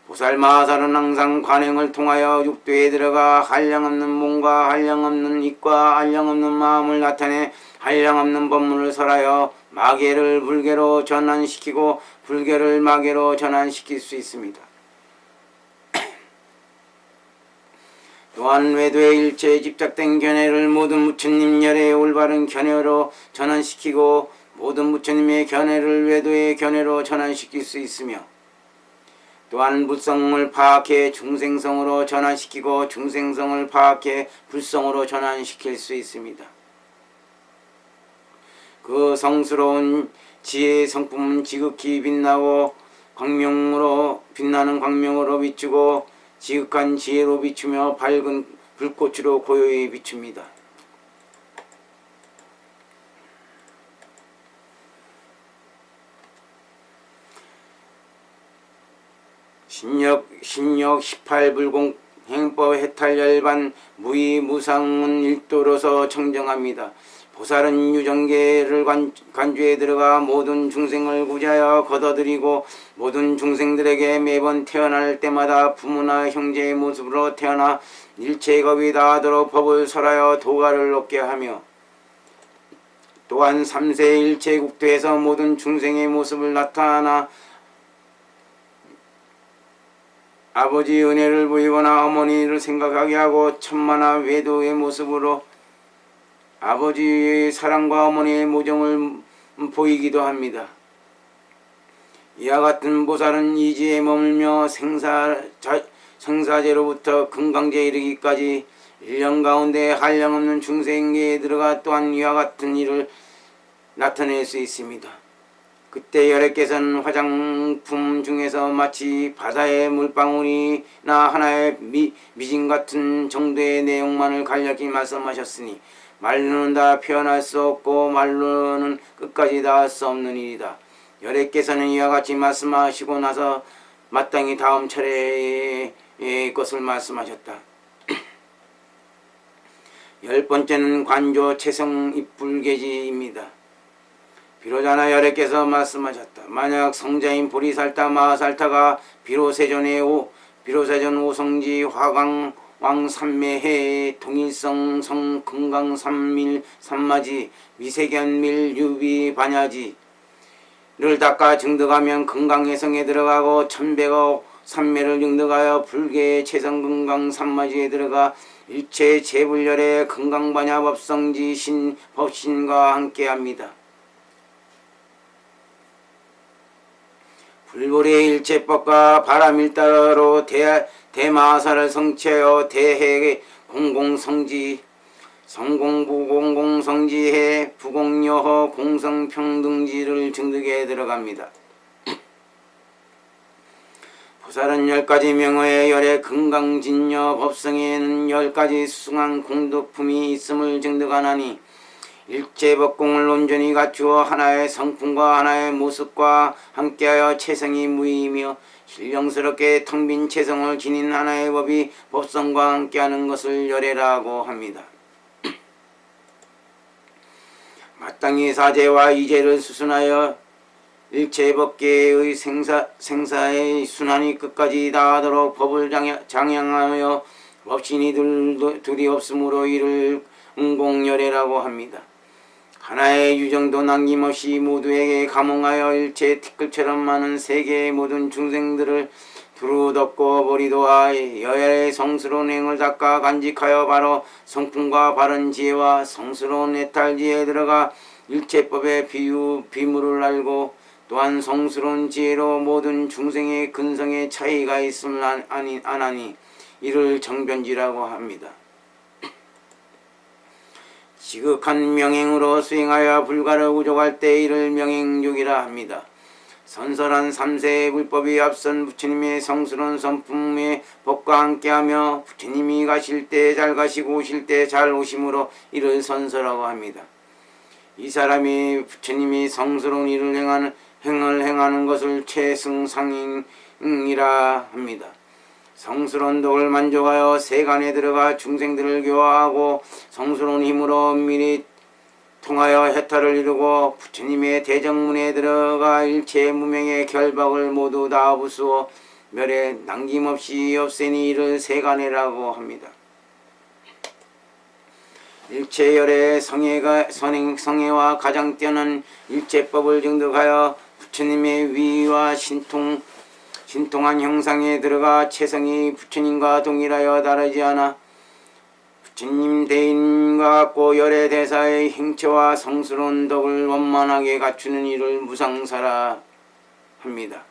보살 마하살은 항상 관행을 통하여 육도에 들어가 한량없는 몸과 한량없는 입과 한량없는 마음을 나타내 한량없는 법문을 설하여 마계를 불계로 전환시키고 불계를 마계로 전환시킬 수 있습니다. 또한 외도의 일체에 집착된 견해를 모든 부처님 열애의 올바른 견해로 전환시키고 모든 부처님의 견해를 외도의 견해로 전환시킬 수 있으며 또한 불성을 파악해 중생성으로 전환시키고 중생성을 파악해 불성으로 전환시킬 수 있습니다. 그 성스러운 지혜의 성품은 지극히 빛나고 빛나는 광명으로 비추고 지극한 지혜로 비추며 밝은 불꽃으로 고요히 비춥니다. 신력 18불공 행법 해탈열반 무의무상은 일도로서 청정합니다. 보살은 유정계를 간주에 들어가 모든 중생을 구제하여 걷어들이고 모든 중생들에게 매번 태어날 때마다 부모나 형제의 모습으로 태어나 일체의 겁이 다하도록 법을 설하여 도가를 얻게 하며 또한 3세 일체국토에서 모든 중생의 모습을 나타나 아버지 은혜를 보이거나 어머니를 생각하게 하고 천만화 외도의 모습으로 아버지의 사랑과 어머니의 모정을 보이기도 합니다. 이와 같은 보살은 이지에 머물며 생사제로부터 금강제에 이르기까지 1년 가운데 한량없는 중생계에 들어가 또한 이와 같은 일을 나타낼 수 있습니다. 그때 열애께서는 화장품 중에서 마치 바다의 물방울이나 하나의 미진 같은 정도의 내용만을 간략히 말씀하셨으니 말로는 다 표현할 수 없고 말로는 끝까지 닿을 수 없는 일이다. 열애께서는 이와 같이 말씀하시고 나서 마땅히 다음 차례의 것을 말씀하셨다. 10번째는 관조 채성 입불계지입니다. 비로자나 열애께서 말씀하셨다. 만약 성자인 보리살타 마하살타가 비로세전 오성지 화강왕 삼매해 동일성 성 금강 삼밀 삼마지 미세견밀 유비 반야지를 닦아 증득하면 금강의 성에 들어가고 천백억 삼매를 증득하여 불계의 채성 금강 삼마지에 들어가 일체 재불열의 금강반야 법성지 법신과 함께합니다. 불보리의 일체법과 바람일따로 대마사를 성취하여 대해 공공성지 성공부공공성지해 부공여허 공성평등지를 증득에 들어갑니다. 보살은 10가지 명어의 열의 금강진여 법성에는 10가지 수승한 공덕품이 있음을 증득하나니 일체법공을 온전히 갖추어 하나의 성품과 하나의 모습과 함께하여 체성이 무의이며 신령스럽게 텅 빈 체성을 지닌 하나의 법이 법성과 함께하는 것을 열애라고 합니다. 마땅히 사제와 이제를 수순하여 일체법계의 생사의 순환이 끝까지 다하도록 법을 장양하여 법신이 둘이 없으므로 이를 응공열애라고 합니다. 하나의 유정도 남김없이 모두에게 감응하여 일체 티끌처럼 많은 세계의 모든 중생들을 두루 덮고 버리도하 여열의 성스러운 행을 닦아 간직하여 바로 성품과 바른 지혜와 성스러운 애탈지에 들어가 일체법의 비물을 알고 또한 성스러운 지혜로 모든 중생의 근성의 차이가 있음을 아나니 이를 정변지라고 합니다. 지극한 명행으로 수행하여 불가를 우족할 때 이를 명행욕이라 합니다. 선설한 3세의 불법이 앞선 부처님의 성스러운 성품의 법과 함께하며 부처님이 가실 때 잘 가시고 오실 때 잘 오심으로 이를 선설하고 합니다. 이 사람이 부처님이 성스러운 일을 행하는 것을 최승상행이라 합니다. 성스러운 덕을 만족하여 세간에 들어가 중생들을 교화하고 성스러운 힘으로 엄밀히 통하여 해탈을 이루고 부처님의 대정문에 들어가 일체 무명의 결박을 모두 다 부수어 멸에 남김없이 없애니 이를 세간해라고 합니다. 일체열의 성애와 가장 뛰어난 일체법을 증득하여 부처님의 위와 신통한 형상에 들어가 체성이 부처님과 동일하여 다르지 않아 부처님 대인과 같고 열의 대사의 행체와 성스러운 덕을 원만하게 갖추는 이를 무상사라 합니다.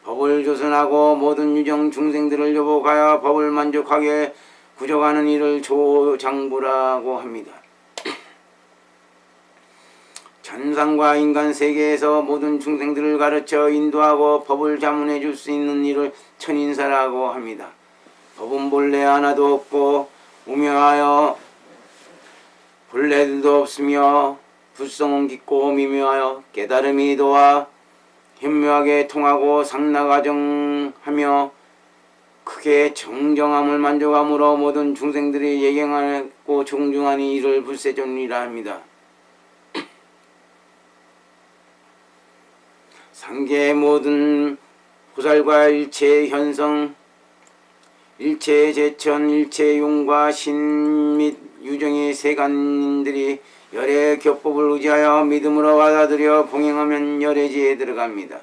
법을 조선하고 모든 유정 중생들을 요복하여 법을 만족하게 구족하는 이를 조장부라고 합니다. 천상과 인간 세계에서 모든 중생들을 가르쳐 인도하고 법을 자문해 줄 수 있는 이를 천인사라고 합니다. 법은 본래 하나도 없고 우명하여 본래들도 없으며 불성은 깊고 미묘하여 깨달음이 도와 현묘하게 통하고 상나가정하며 크게 정정함을 만족함으로 모든 중생들이 예경하고 존중하니 이를 불세존이라 합니다. 상계의 모든 보살과 일체의 현성, 일체의 제천, 일체의 용과 신 및 유정의 세간인들이 열의 격법을 의지하여 믿음으로 받아들여 봉행하면 열의지에 들어갑니다.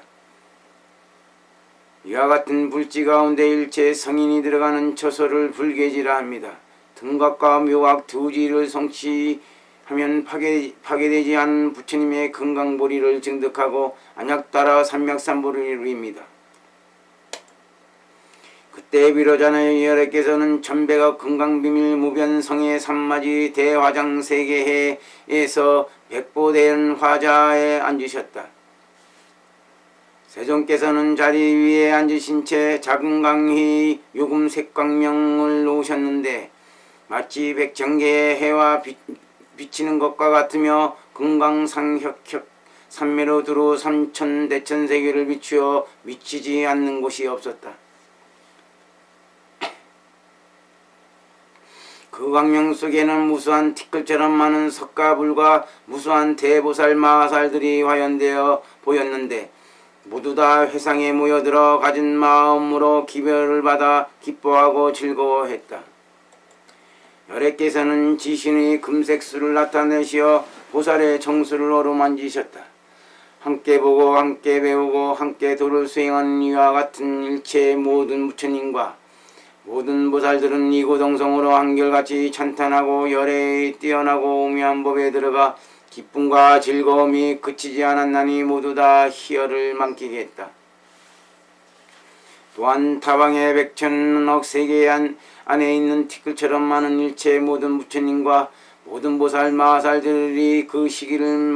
이와 같은 불지 가운데 일체 성인이 들어가는 처소를 불계지라 합니다. 등각과 묘각 두 지를 성취한 하면 파괴되지 않은 부처님의 건강보리를 증득하고 안약 따라 삼맥삼보리를 이루입니다. 그때 비로자나 여래께서는 천백억 건강비밀 무변성의 삼마지 대화장 세계회에서 백보대연 화자에 앉으셨다. 세존께서는 자리 위에 앉으신 채 작은 강희 요금 색광명을 놓으셨는데 마치 백천개의 해와 비치는 것과 같으며 금강상혁혁 삼매로 두루 삼천대천세계를 비추어 미치지 않는 곳이 없었다. 그 광명 속에는 무수한 티끌처럼 많은 석가불과 무수한 대보살 마하살들이 화연되어 보였는데 모두 다 회상에 모여들어 가진 마음으로 기별을 받아 기뻐하고 즐거워했다. 열애께서는 지신의 금색수를 나타내시어 보살의 정수를 어루만지셨다. 함께 보고 함께 배우고 함께 도를 수행하는 이와 같은 일체의 모든 부처님과 모든 보살들은 이고동성으로 한결같이 찬탄하고 열애의 뛰어나고 오묘한 법에 들어가 기쁨과 즐거움이 그치지 않았나니 모두 다 희열을 만끽 했다. 또한 타방의 백천억 세계 안에 있는 티끌처럼 많은 일체의 모든 부처님과 모든 보살 마하살들이 그 시기를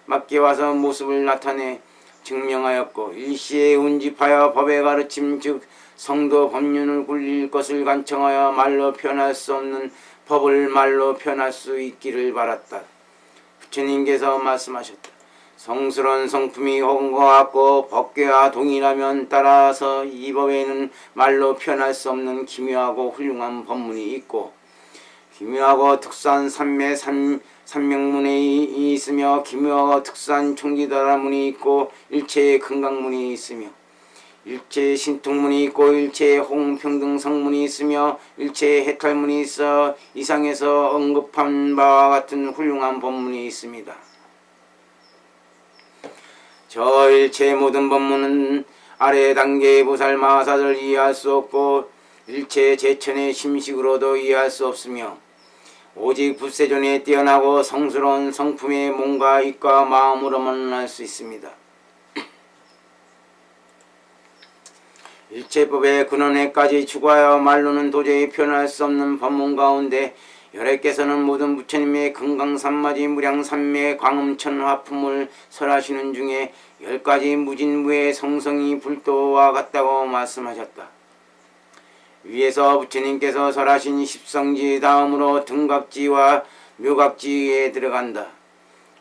맞게 와서 모습을 나타내 증명하였고 일시에 운집하여 법의 가르침 즉 성도 법륜을 굴릴 것을 간청하여 말로 표현할 수 없는 법을 말로 표현할 수 있기를 바랐다. 부처님께서 말씀하셨다. 성스러운 성품이 홍고하고 법궤와 동일하면 따라서 이 법에는 말로 표현할 수 없는 기묘하고 훌륭한 법문이 있고 기묘하고 특수한 삼명문이 있으며 기묘하고 특수한 총지다라문이 있고 일체의 건강문이 있으며 일체의 신통문이 있고 일체의 홍평등성문이 있으며 일체의 해탈문이 있어 이상에서 언급한 바와 같은 훌륭한 법문이 있습니다. 저 일체의 모든 법문은 아래 단계의 보살 마하사를 이해할 수 없고 일체의 제천의 심식으로도 이해할 수 없으며 오직 붓세존에 뛰어나고 성스러운 성품의 몸과 입과 마음으로만 알 수 있습니다. 일체법의 근원에까지 추구하여 말로는 도저히 표현할 수 없는 법문 가운데 열애께서는 모든 부처님의 금강산마지 무량산매 광음천화품을 설하시는 중에 10가지 무진무의 성성이 불도와 같다고 말씀하셨다. 위에서 부처님께서 설하신 십성지 다음으로 등각지와 묘각지에 들어간다.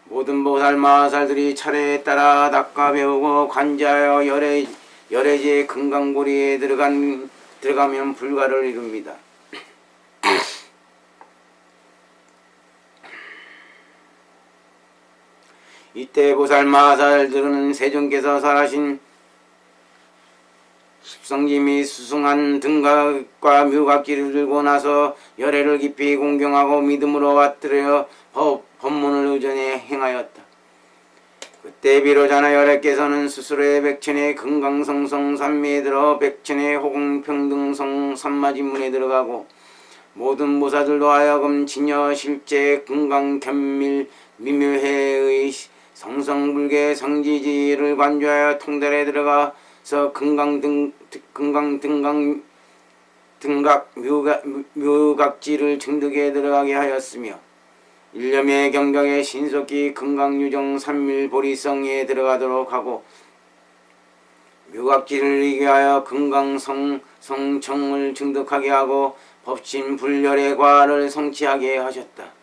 모든 보살 마하살들이 차례에 따라 닦아 배우고 관자하여 열애지의 금강보리에 들어가면 불가를 이룹니다. 이때 보살 마하살들은 세존께서 설하신 십성지 및 수승한 등각과 묘각지를 들고 나서 열애를 깊이 공경하고 믿음으로 받들어 법문을 의존해 행하였다. 그때 비로자나 열애께서는 스스로의 백천의 금강성성 삼매에 들어 백천의 호공평등성 삼마진문에 들어가고 모든 보살들로 하여금 진여 실제 금강견밀 미묘해의 성성불계 성지지를 관주하여 통달에 들어가서 등각 묘각지를 증득에 들어가게 하였으며 일념의 경각에 신속히 금강유정 삼밀보리성에 들어가도록 하고 묘각지를 이기하여 금강성청을 증득하게 하고 법신불열의 과를 성취하게 하셨다.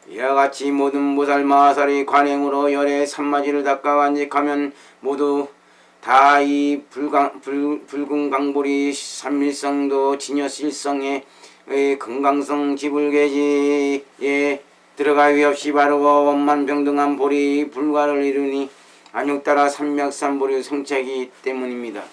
이와 같이 모든 보살 마하살이 관행으로 열의 삼마지를 닦아 간직하면 모두 다 이 붉은 강보리 삼밀성도 진여실성의 금강성 지불계지에 들어가 위없이 바르고 원만병등한 보리 불가를 이루니 안욕따라 삼맥삼보리 성취하기 때문입니다.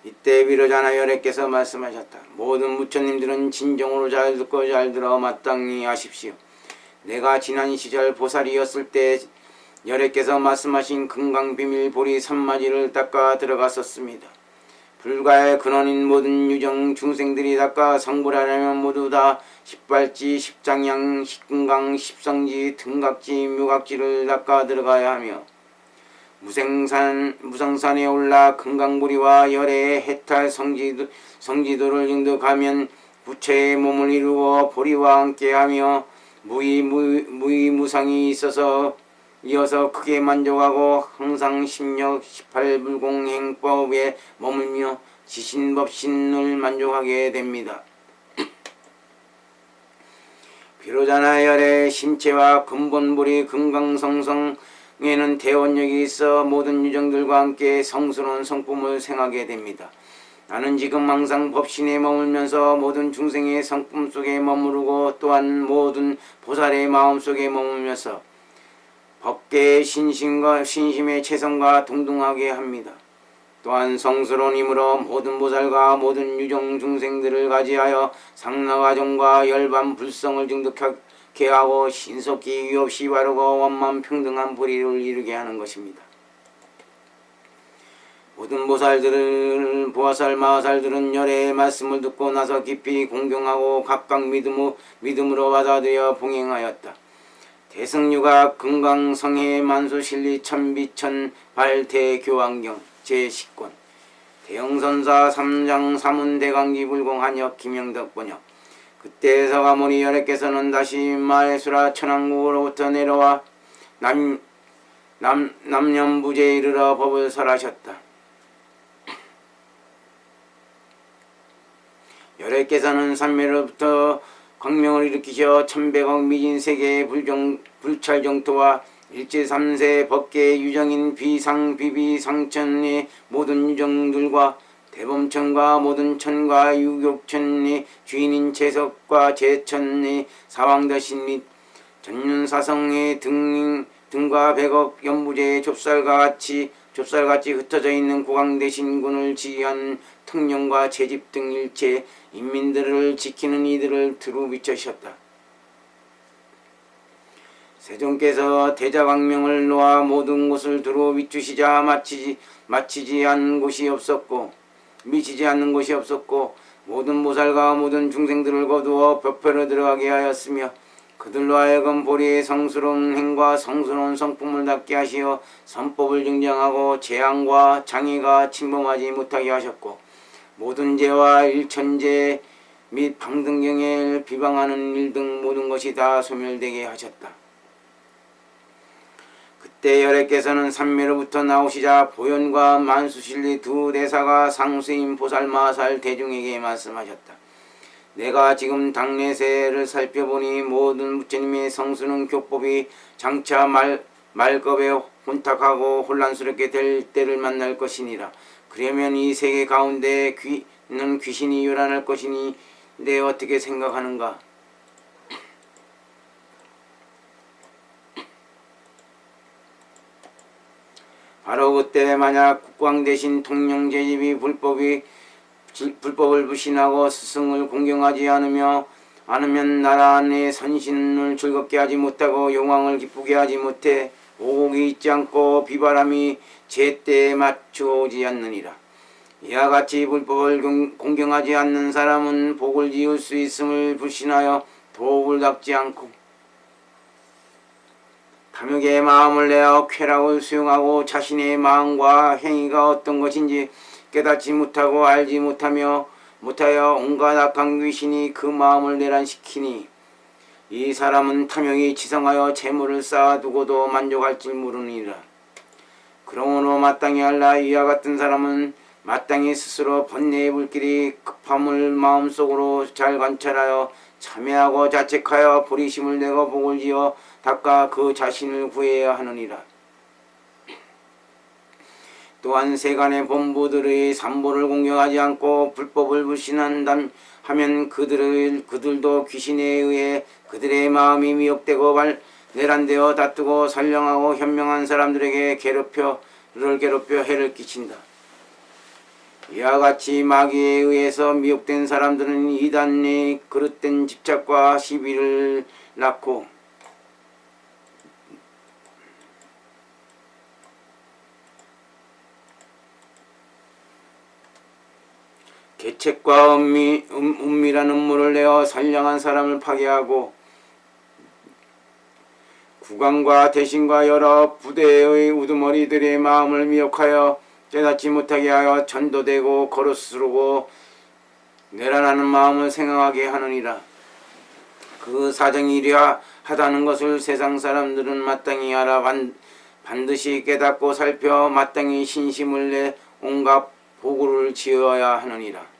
이때 비로자나 열애께서 말씀하셨다. 모든 부처님들은 진정으로 잘 듣고 잘 들어 마땅히 하십시오. 내가 지난 시절 보살이었을 때 열애께서 말씀하신 금강비밀 보리 삼마지를 닦아 들어갔었습니다. 불가의 근원인 모든 유정 중생들이 닦아 성불하려면 모두 다 십발지, 십장양, 십금강, 십성지, 등각지, 묘각지를 닦아 들어가야 하며 무성산에 올라 금강보리와 열애의 해탈 성지도를 정득하면 부처의 몸을 이루어 보리와 함께하며 무의무상이 이어서 크게 만족하고 항상 십력 18불공행법에 머물며 지신법신을 만족하게 됩니다. 비로자나 열의 심체와 근본불이 금강성성에는 대원력이 있어 모든 유정들과 함께 성스러운 성품을 생하게 됩니다. 나는 지금 항상 법신에 머물면서 모든 중생의 성품 속에 머무르고 또한 모든 보살의 마음 속에 머물면서 법계의 신심의 체성과 동등하게 합니다. 또한 성스러운 힘으로 모든 보살과 모든 유정 중생들을 가지하여 상나가정과 열반 불성을 증득하게 하고 신속히 위없이 바르고 원만 평등한 불의를 이루게 하는 것입니다. 모든 보살 마살들은 열애의 말씀을 듣고 나서 깊이 공경하고 각각 믿음으로 받아들여 봉행하였다. 대승유가 금강성해 만수실리 천비천 발대교환경 제10권 대형선사 3장 사문대강기불공 한역 김영덕 번역. 그때 서가모니 열애께서는 다시 마해수라 천왕국으로부터 내려와 남념부제에 이르러 법을 설하셨다. 열애께서는 삼매로부터 광명을 일으키셔 천백억 미진세계의 불찰정토와 일제삼세 법계의 유정인 비상비비상천의 모든 유정들과 대범천과 모든 천과 유격천의 주인인 제석과 제천의 사왕대신 및 전륜사성의 등과 백억 연부제의 좁쌀같이 흩어져 있는 국왕대신군을 지휘한 특령과 제집 등 일체 인민들을 지키는 이들을 두루 비추셨다. 세종께서 대자광명을 놓아 모든 곳을 두루 비추시자 미치지 않는 곳이 없었고 모든 보살과 모든 중생들을 거두어 법회로 들어가게 하였으며 그들로 하여금 보리의 성스러운 행과 성스러운 성품을 닦게 하시어 선법을 증정하고 재앙과 장애가 침범하지 못하게 하셨고 모든 죄와 일천죄 및 방등경을 비방하는 일 등 모든 것이 다 소멸되게 하셨다. 그때 열애께서는 삼매로부터 나오시자 보현과 만수실리 두 대사가 상수인 보살마살 대중에게 말씀하셨다. 내가 지금 당내세를 살펴보니 모든 부처님의 성수는 교법이 장차 말겁에 혼탁하고 혼란스럽게 될 때를 만날 것이니라. 그러면 이 세계 가운데 귀신이 요란할 것이니 내 어떻게 생각하는가? 바로 그때 만약 국왕 대신 통령 제집이 불법을 불신하고 스승을 공경하지 않으면 나라 안에 선신을 즐겁게 하지 못하고 영광을 기쁘게 하지 못해 오곡이 있지 않고 비바람이 제때에 맞추어오지 않느니라. 이와 같이 불법을 공경하지 않는 사람은 복을 지을 수 있음을 불신하여 도업을 닦지 않고 탐욕의 마음을 내어 쾌락을 수용하고 자신의 마음과 행위가 어떤 것인지 깨닫지 못하고 알지 못하여 온갖 악한 귀신이 그 마음을 내란시키니 이 사람은 탐욕이 지성하여 재물을 쌓아두고도 만족할 줄 모르니라. 그러므로 마땅히 알라. 이와 같은 사람은 마땅히 스스로 번뇌의 불길이 급함을 마음속으로 잘 관찰하여 참회하고 자책하여 불의심을 내고 복을 지어 닦아 그 자신을 구해야 하느니라. 또한 세간의 본부들의 삼보를 공경하지 않고 불법을 불신한다면 하면 그들도 귀신에 의해 그들의 마음이 미혹되고 내란되어 다투고 선량하고 현명한 사람들에게 괴롭혀 해를 끼친다. 이와 같이 마귀에 의해서 미혹된 사람들은 이단의 그릇된 집착과 시비를 낳고 계책과 은밀한 음모를 내어 선량한 사람을 파괴하고 국왕과 대신과 여러 부대의 우두머리들의 마음을 미혹하여 깨닫지 못하게 하여 전도되고 거스르고 내란하는 마음을 생각하게 하느니라. 그 사정이 이러하다는 것을 세상 사람들은 마땅히 알아 반드시 깨닫고 살펴 마땅히 신심을 내 온갖 보고를 지어야 하느니라.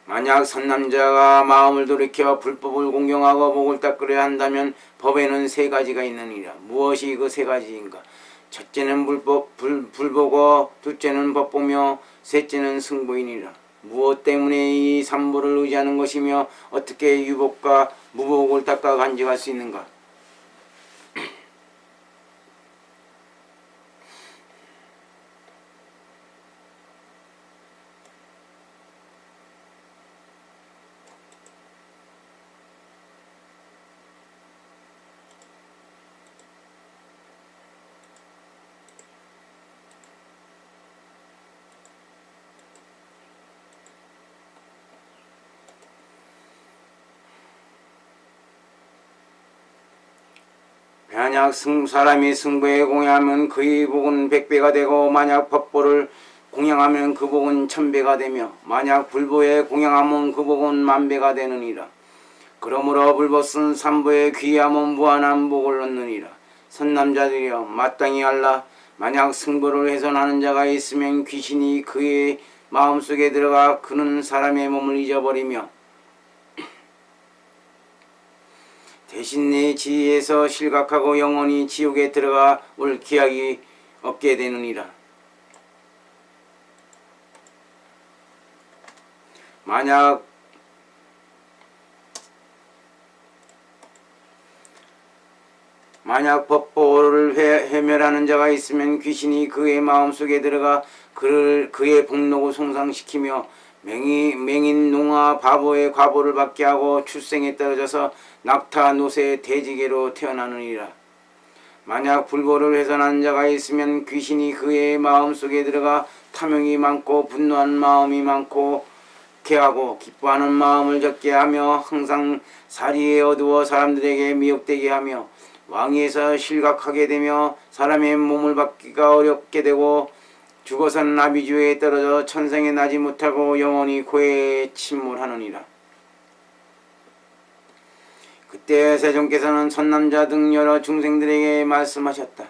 만약 선남자가 마음을 돌이켜 불법을 공경하고 복을 닦으려 한다면 법에는 세 가지가 있느니라. 무엇이 그 세 가지인가? 첫째는 불보고, 둘째는 법보며, 셋째는 승부이니라. 무엇 때문에 이 삼보를 의지하는 것이며 어떻게 유복과 무복을 닦아 간직할 수 있는가? 만약 사람이 승부에 공양하면 그의 복은 100배가 되고 만약 법보를 공양하면 그 복은 1000배가 되며 만약 불보에 공양하면 그 복은 10,000배가 되느니라. 그러므로 불보쓴 삼보에 귀하면 무한한 복을 얻느니라. 선남자들이여 마땅히 알라. 만약 승부를 훼손하는 자가 있으면 귀신이 그의 마음속에 들어가 그는 사람의 몸을 잊어버리며 대신 내 지혜에서 실각하고 영원히 지옥에 들어가 올 기약이 없게 되느니라. 만약 법보를 회멸하는 자가 있으면 귀신이 그의 마음속에 들어가 그의 복록을 손상시키며 맹인 농아 바보의 과보를 받게 하고 출생에 떨어져서 낙타 노새 대지계로 태어나느니라. 만약 불보를 훼손하는 자가 있으면 귀신이 그의 마음속에 들어가 탐욕이 많고 분노한 마음이 많고 개하고 기뻐하는 마음을 적게 하며 항상 사리에 어두워 사람들에게 미혹되게 하며 왕위에서 실각하게 되며 사람의 몸을 받기가 어렵게 되고 죽어서는 아비주에 떨어져 천상에 나지 못하고 영원히 고해에 침몰하느니라. 그때 세존께서는 선남자 등 여러 중생들에게 말씀하셨다.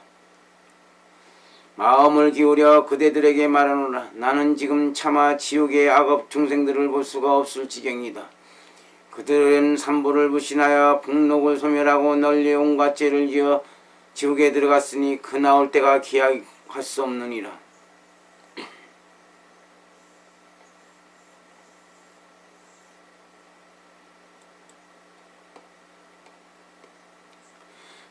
마음을 기울여 그대들에게 말하노라. 나는 지금 차마 지옥의 악업 중생들을 볼 수가 없을 지경이다. 그들은 삼보를 불신하여 복록을 소멸하고 널리 온갖 죄를 지어 지옥에 들어갔으니 그 나올 때가 기약할 수 없느니라.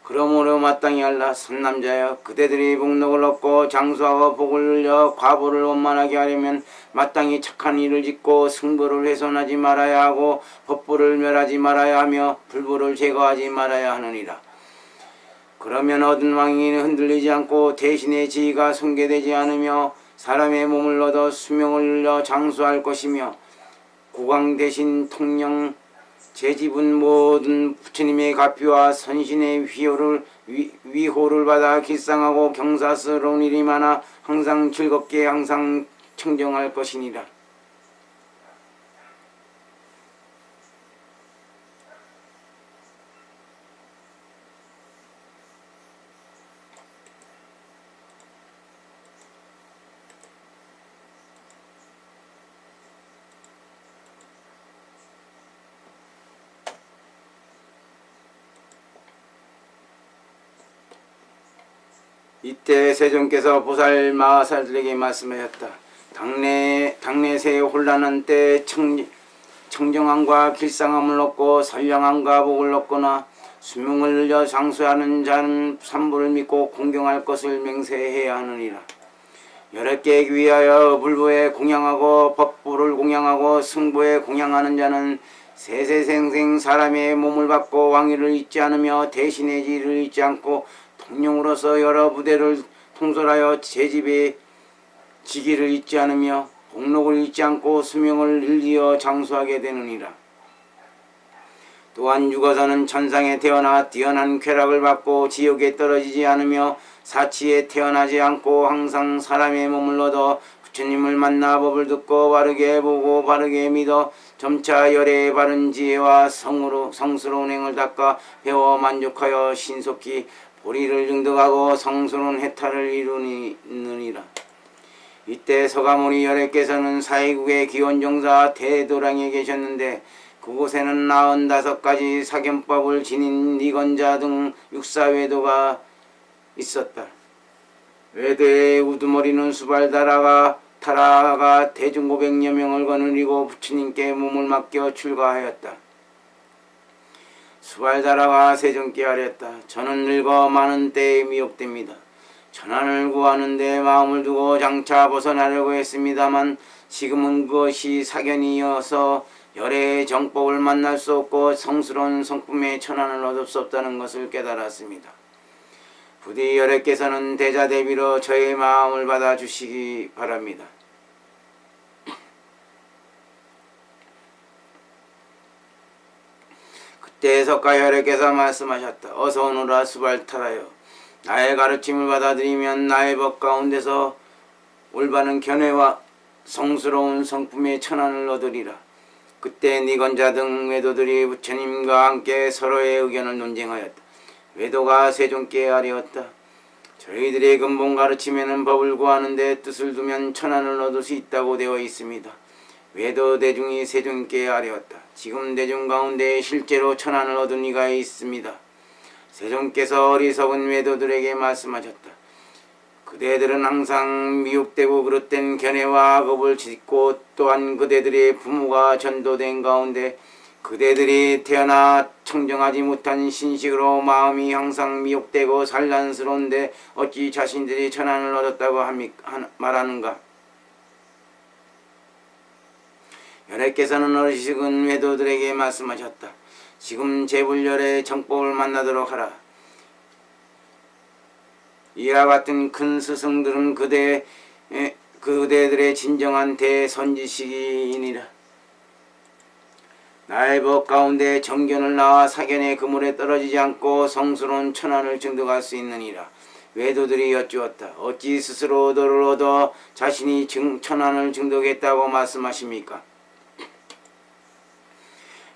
그러므로 마땅히 알라. 선남자여 그대들이 복록을 얻고 장수하고 복을 늘려 과보를 원만하게 하려면 마땅히 착한 일을 짓고 승보를 훼손하지 말아야 하고 법보를 멸하지 말아야 하며 불보를 제거하지 말아야 하느니라. 그러면 얻은 왕이 흔들리지 않고 대신의 지위가 손괴되지 않으며 사람의 몸을 얻어 수명을 늘려 장수할 것이며 국왕 대신 통령 제집은 모든 부처님의 가피와 선신의 위호를 받아 길상하고 경사스러운 일이 많아 항상 즐겁게 항상 청정할 것이니라. 이때 세존께서 보살 마하살들에게 말씀하셨다. 당내 새 혼란한 때 청정함과 길상함을 얻고 선량함과 복을 얻거나 수명을 늘려 장수하는 자는 삼보를 믿고 공경할 것을 맹세해야 하느니라. 여러 깨기 위하여 불보에 공양하고 법보를 공양하고 승보에 공양하는 자는 세세생생 사람의 몸을 받고 왕위를 잊지 않으며 대신의 지위를 잊지 않고 통령으로서 여러 부대를 통솔하여 제집에 지기를 잊지 않으며 복록을 잊지 않고 수명을 일리어 장수하게 되느니라. 또한 죽어서는 천상에 태어나 뛰어난 쾌락을 받고 지옥에 떨어지지 않으며 사치에 태어나지 않고 항상 사람의 몸을 얻어 부처님을 만나 법을 듣고 바르게 보고 바르게 믿어 점차 열의 바른 지혜와 성스러운 행을 닦아 배워 만족하여 신속히 보리를 증득하고 성스러운 해탈을 이루느니라. 이때 서가모니 열애께서는 사이국의 기원종사 대도량에 계셨는데 그곳에는 95가지 사견법을 지닌 니건자 등 육사외도가 있었다. 외도의 우두머리는 수발다라가 대중 500여 명을 거느리고 부처님께 몸을 맡겨 출가하였다. 수발다라가 세존께 아뢰었다. 저는 늙어 많은 때에 미혹됩니다. 천안을 구하는데 마음을 두고 장차 벗어나려고 했습니다만 지금은 그것이 사견이어서 열애의 정법을 만날 수 없고 성스러운 성품의 천안을 얻을 수 없다는 것을 깨달았습니다. 부디 열애께서는 대자대비로 저의 마음을 받아주시기 바랍니다. 그때 석가열애께서 말씀하셨다. 어서 오너라 수발타라여. 나의 가르침을 받아들이면 나의 법 가운데서 올바른 견해와 성스러운 성품의 천안을 얻으리라. 그때 니건자 등 외도들이 부처님과 함께 서로의 의견을 논쟁하였다. 외도가 세존께 아뢰었다. 저희들의 근본 가르침에는 법을 구하는데 뜻을 두면 천안을 얻을 수 있다고 되어 있습니다. 외도 대중이 세존께 아뢰었다. 지금 대중 가운데 실제로 천안을 얻은 이가 있습니다. 세존께서 어리석은 외도들에게 말씀하셨다. 그대들은 항상 미혹되고 그릇된 견해와 악업을 짓고 또한 그대들의 부모가 전도된 가운데 그대들이 태어나 청정하지 못한 신식으로 마음이 항상 미혹되고 산란스러운데 어찌 자신들이 천안을 얻었다고 말하는가? 열애께서는 어리석은 외도들에게 말씀하셨다. 지금 제불열의 정법을 만나도록 하라. 이와 같은 큰 스승들은 그대들의 진정한 대선지식이니라. 나의 법 가운데 정견을 낳아 사견의 그물에 떨어지지 않고 성스러운 천안을 증득할 수 있느니라. 외도들이 여쭈었다. 어찌 스스로 너를 얻어 자신이 천안을 증득했다고 말씀하십니까?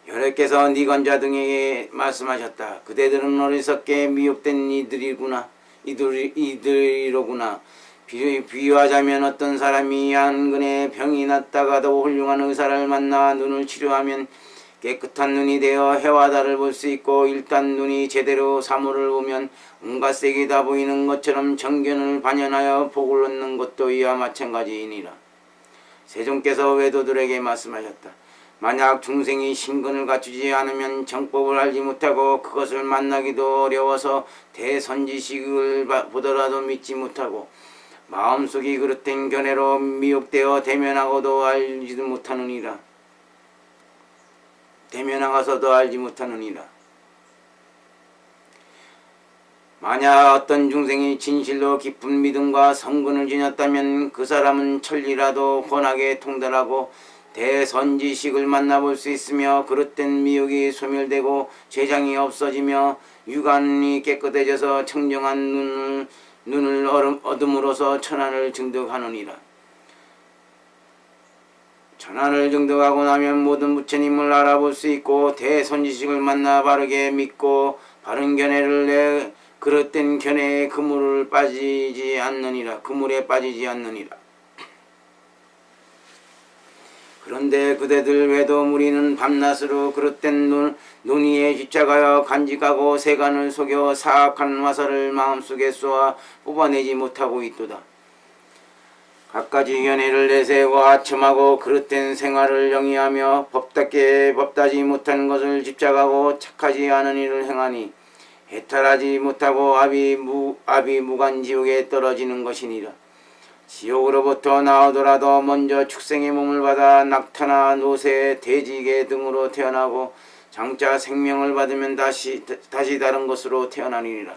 열애께서 니건자 등에게 말씀하셨다. 그대들은 어리석게 미혹된 이들이로구나. 비유하자면 어떤 사람이 안근에 병이 났다가도 훌륭한 의사를 만나 눈을 치료하면 깨끗한 눈이 되어 해와 달을 볼 수 있고 일단 눈이 제대로 사물을 보면 온갖 색이 다 보이는 것처럼 정견을 반연하여 복을 얻는 것도 이와 마찬가지이니라. 세존께서 외도들에게 말씀하셨다. 만약 중생이 신근을 갖추지 않으면 정법을 알지 못하고 그것을 만나기도 어려워서 대선지식을 보더라도 믿지 못하고 마음속이 그릇된 견해로 미혹되어 대면하고도 알지도 못하느니라. 대면하고서도 알지 못하느니라. 만약 어떤 중생이 진실로 깊은 믿음과 성근을 지녔다면 그 사람은 천리라도 훤하게 통달하고 대선지식을 만나볼 수 있으며 그릇된 미혹이 소멸되고 죄장이 없어지며 육안이 깨끗해져서 청정한 눈을 얻음으로써 천안을 증득하느니라. 천안을 증득하고 나면 모든 부처님을 알아볼 수 있고 대선지식을 만나 바르게 믿고 바른 견해를 내 그릇된 견해의 그물에 빠지지 않느니라. 그런데 그대들 외도 무리는 밤낮으로 그릇된 논의에 집착하여 간직하고 세간을 속여 사악한 화살을 마음속에 쏘아 뽑아내지 못하고 있도다. 갖가지 견해를 내세우고 아첨하고 그릇된 생활을 영위하며 법답게 법다지 못한 것을 집착하고 착하지 않은 일을 행하니 해탈하지 못하고 아비무간지옥에 떨어지는 것이니라. 지옥으로부터 나오더라도 먼저 축생의 몸을 받아 낙타나 노새, 돼지개 등으로 태어나고 장차 생명을 받으면 다시 다른 것으로 태어나니라.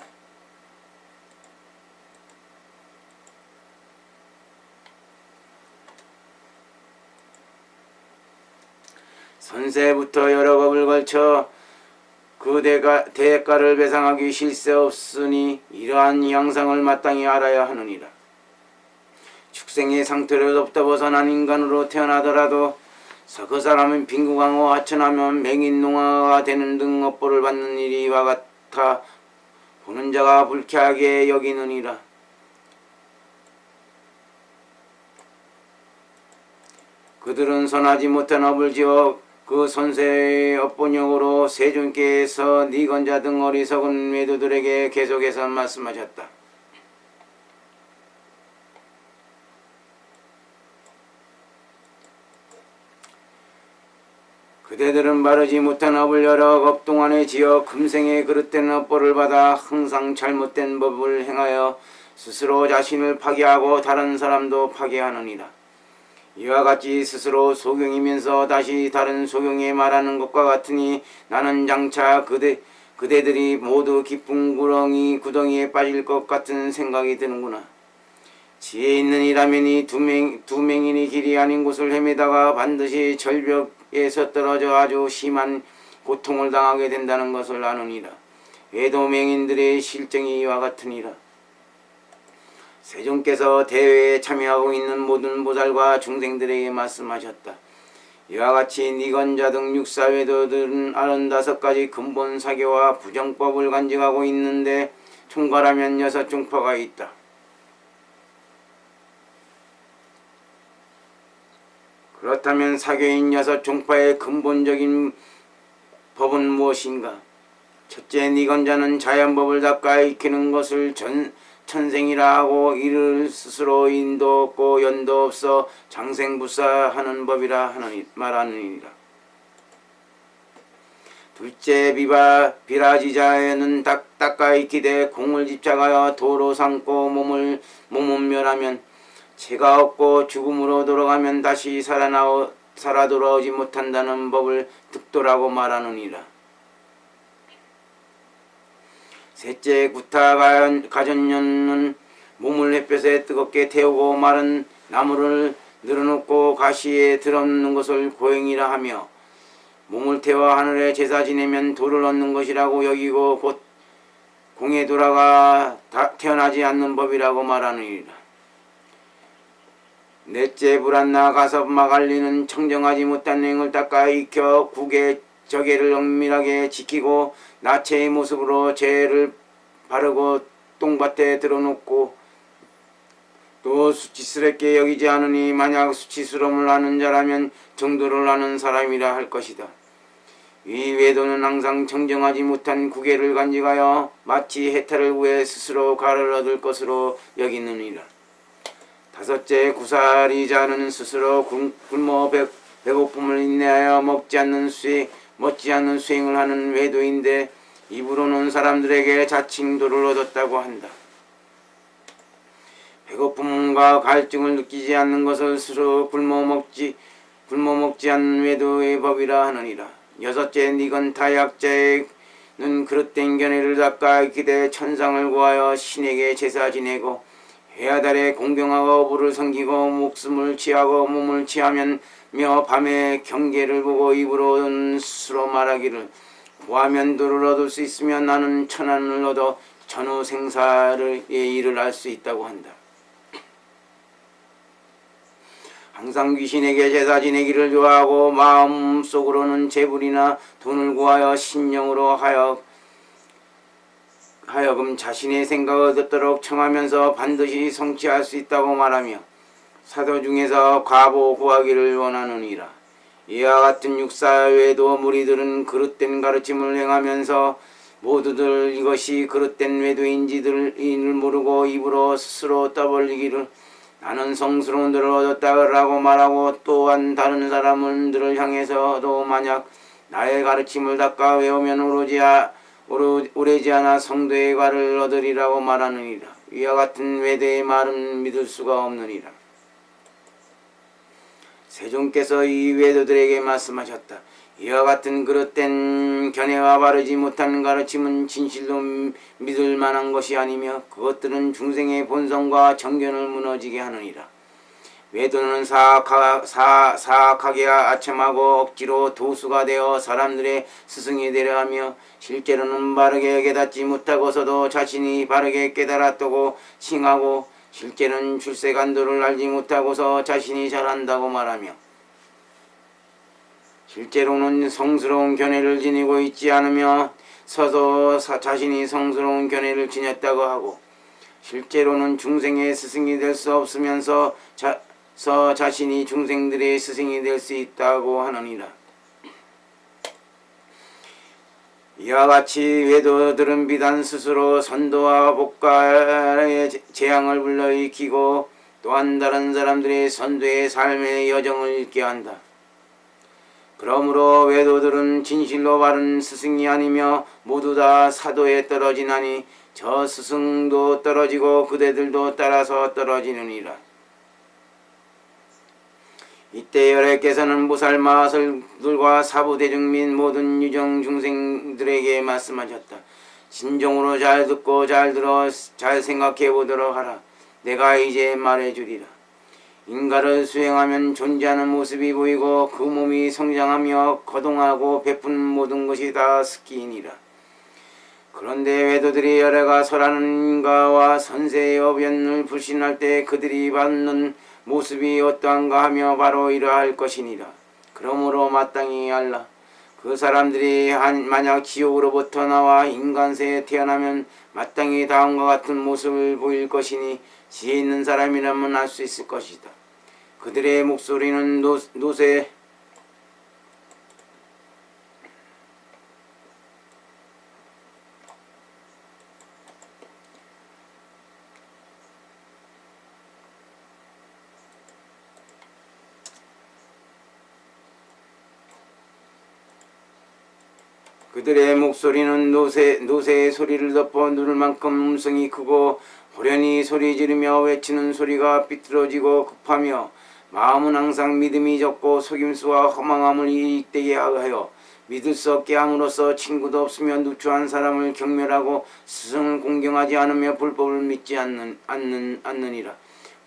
선세부터 여러 겁을 걸쳐 그 대가를 배상하기 쉴새 없으니 이러한 양상을 마땅히 알아야 하느니라. 축생의 상태로부터 벗어난 인간으로 태어나더라도 그 사람은 빈궁하고 하천하며 맹인농화가 되는 등 업보를 받는 일이 이와 같아 보는 자가 불쾌하게 여기느니라. 그들은 선하지 못한 업을 지어 그 선세의 업본용으로 세존께서 니건자 등 어리석은 외도들에게 계속해서 말씀하셨다. 그대들은 바르지 못한 업을 여러 업 동안에 지어 금생에 그릇된 업보를 받아 항상 잘못된 법을 행하여 스스로 자신을 파괴하고 다른 사람도 파괴하느니라. 이와 같이 스스로 소경이면서 다시 다른 소경에 말하는 것과 같으니 나는 장차 그대들이 모두 깊은 구덩이에 빠질 것 같은 생각이 드는구나. 지혜 있는 이라면 이 두 맹인이 길이 아닌 곳을 헤매다가 반드시 절벽에서 떨어져 아주 심한 고통을 당하게 된다는 것을 아느니라. 외도 맹인들의 실정이 이와 같으니라. 세존께서 대회에 참여하고 있는 모든 보살과 중생들에게 말씀하셨다. 이와 같이 니건자 등 육사외도들은 95가지 근본 사교와 부정법을 간직하고 있는데 총괄하면 6종파가 있다. 그렇다면 사교인 6종파의 근본적인 법은 무엇인가? 첫째, 니건자는 자연법을 닦아 익히는 것을 천생이라 하고 이를 스스로 인도 없고 연도 없어 장생부사하는 법이라 말하느니라. 둘째, 비라지자에는 닦아 익히되 공을 집착하여 도로 삼고 몸은 멸하면 죄가 없고 죽음으로 돌아가면 다시 살아 돌아오지 못한다는 법을 득도라고 말하느니라. 셋째, 구타 가전년은 몸을 햇볕에 뜨겁게 태우고 마른 나무를 늘어놓고 가시에 들어놓는 것을 고행이라 하며 몸을 태워 하늘에 제사 지내면 돌을 얻는 것이라고 여기고 곧 공에 돌아가 태어나지 않는 법이라고 말하느니라. 넷째, 불안나 가섭 마갈리는 청정하지 못한 행을 닦아 익혀 국의 저계를 엄밀하게 지키고 나체의 모습으로 죄를 바르고 똥밭에 들어놓고 또 수치스럽게 여기지 않으니 만약 수치스러움을 하는 자라면 정도를 하는 사람이라 할 것이다. 이 외도는 항상 청정하지 못한 구계를 간직하여 마치 해탈을 구해 스스로 가를 얻을 것으로 여기느니라. 다섯째, 구사리자는 스스로 굶어 배고픔을 인내하여 먹지 않는 수행을 하는 외도인데 입으로는 사람들에게 자칭도를 얻었다고 한다. 배고픔과 갈증을 느끼지 않는 것을 스스로 굶어 먹지 않는 외도의 법이라 하느니라. 여섯째, 니건타 약자는 그릇된 견해를 닦아 익히되 천상을 구하여 신에게 제사 지내고 해와 달에 공경하고 불을 섬기고 목숨을 취하고 몸을 취하면며 밤에 경계를 보고 입으로 스스로 말하기를 구하면 도를 얻을 수 있으면 나는 천안을 얻어 전후 생사의 일을 알 수 있다고 한다. 항상 귀신에게 제사 지내기를 좋아하고 마음속으로는 재물이나 돈을 구하여 신령으로 하여금 자신의 생각을 듣도록 청하면서 반드시 성취할 수 있다고 말하며 사도 중에서 과보 구하기를 원하느니라. 이와 같은 육사외도 무리들은 그릇된 가르침을 행하면서 모두들 이것이 그릇된 외도인지를 모르고 입으로 스스로 떠벌리기를 나는 성스러운 들을 얻었다라고 말하고 또한 다른 사람들을 향해서도 만약 나의 가르침을 닦아 외우면 오래지 않아 성도의 과를 얻으리라고 말하느니라. 이와 같은 외도의 말은 믿을 수가 없느니라. 세존께서 이 외도들에게 말씀하셨다. 이와 같은 그릇된 견해와 바르지 못한 가르침은 진실로 믿을 만한 것이 아니며 그것들은 중생의 본성과 정견을 무너지게 하느니라. 외도는 사악하게 아첨하고 억지로 도수가 되어 사람들의 스승이 되려 하며 실제로는 바르게 깨닫지 못하고서도 자신이 바르게 깨달았다고 칭하고 실제는 출세간도를 알지 못하고서 자신이 잘한다고 말하며 실제로는 성스러운 견해를 지니고 있지 않으며 서서 자신이 성스러운 견해를 지녔다고 하고 실제로는 중생의 스승이 될 수 없으면서 자신이 중생들의 스승이 될 수 있다고 하느니라. 이와 같이 외도들은 비단 스스로 선도와 복과의 재앙을 불러일으키고 또한 다른 사람들의 선도의 삶의 여정을 읽게 한다. 그러므로 외도들은 진실로 바른 스승이 아니며 모두 다 사도에 떨어지나니 저 스승도 떨어지고 그대들도 따라서 떨어지느니라. 이때 열애께서는 무살마설들과 사부대중 및 모든 유정 중생들에게 말씀하셨다. 진정으로 잘 듣고 잘 들어 잘 생각해 보도록 하라. 내가 이제 말해주리라. 인가를 수행하면 존재하는 모습이 보이고 그 몸이 성장하며 거동하고 베푸는 모든 것이 다 스키이니라. 그런데 외도들이 열애가 설하는 인가와 선세의 어변을 불신할 때 그들이 받는 모습이 어떠한가 하며 바로 이러할 것이니라. 그러므로 마땅히 알라. 그 사람들이 만약 지옥으로부터 나와 인간세에 태어나면 마땅히 다음과 같은 모습을 보일 것이니 지혜 있는 사람이라면 알 수 있을 것이다. 그들의 목소리는 노새 그들의 목소리는 노새의 소리를 덮어 누를 만큼 음성이 크고 호련히 소리 지르며 외치는 소리가 삐뚤어지고 급하며 마음은 항상 믿음이 적고 속임수와 허망함을 이익되게 하여 믿을 수 없게 함으로써 친구도 없으며 누추한 사람을 경멸하고 스승을 공경하지 않으며 불법을 믿지 않느니라.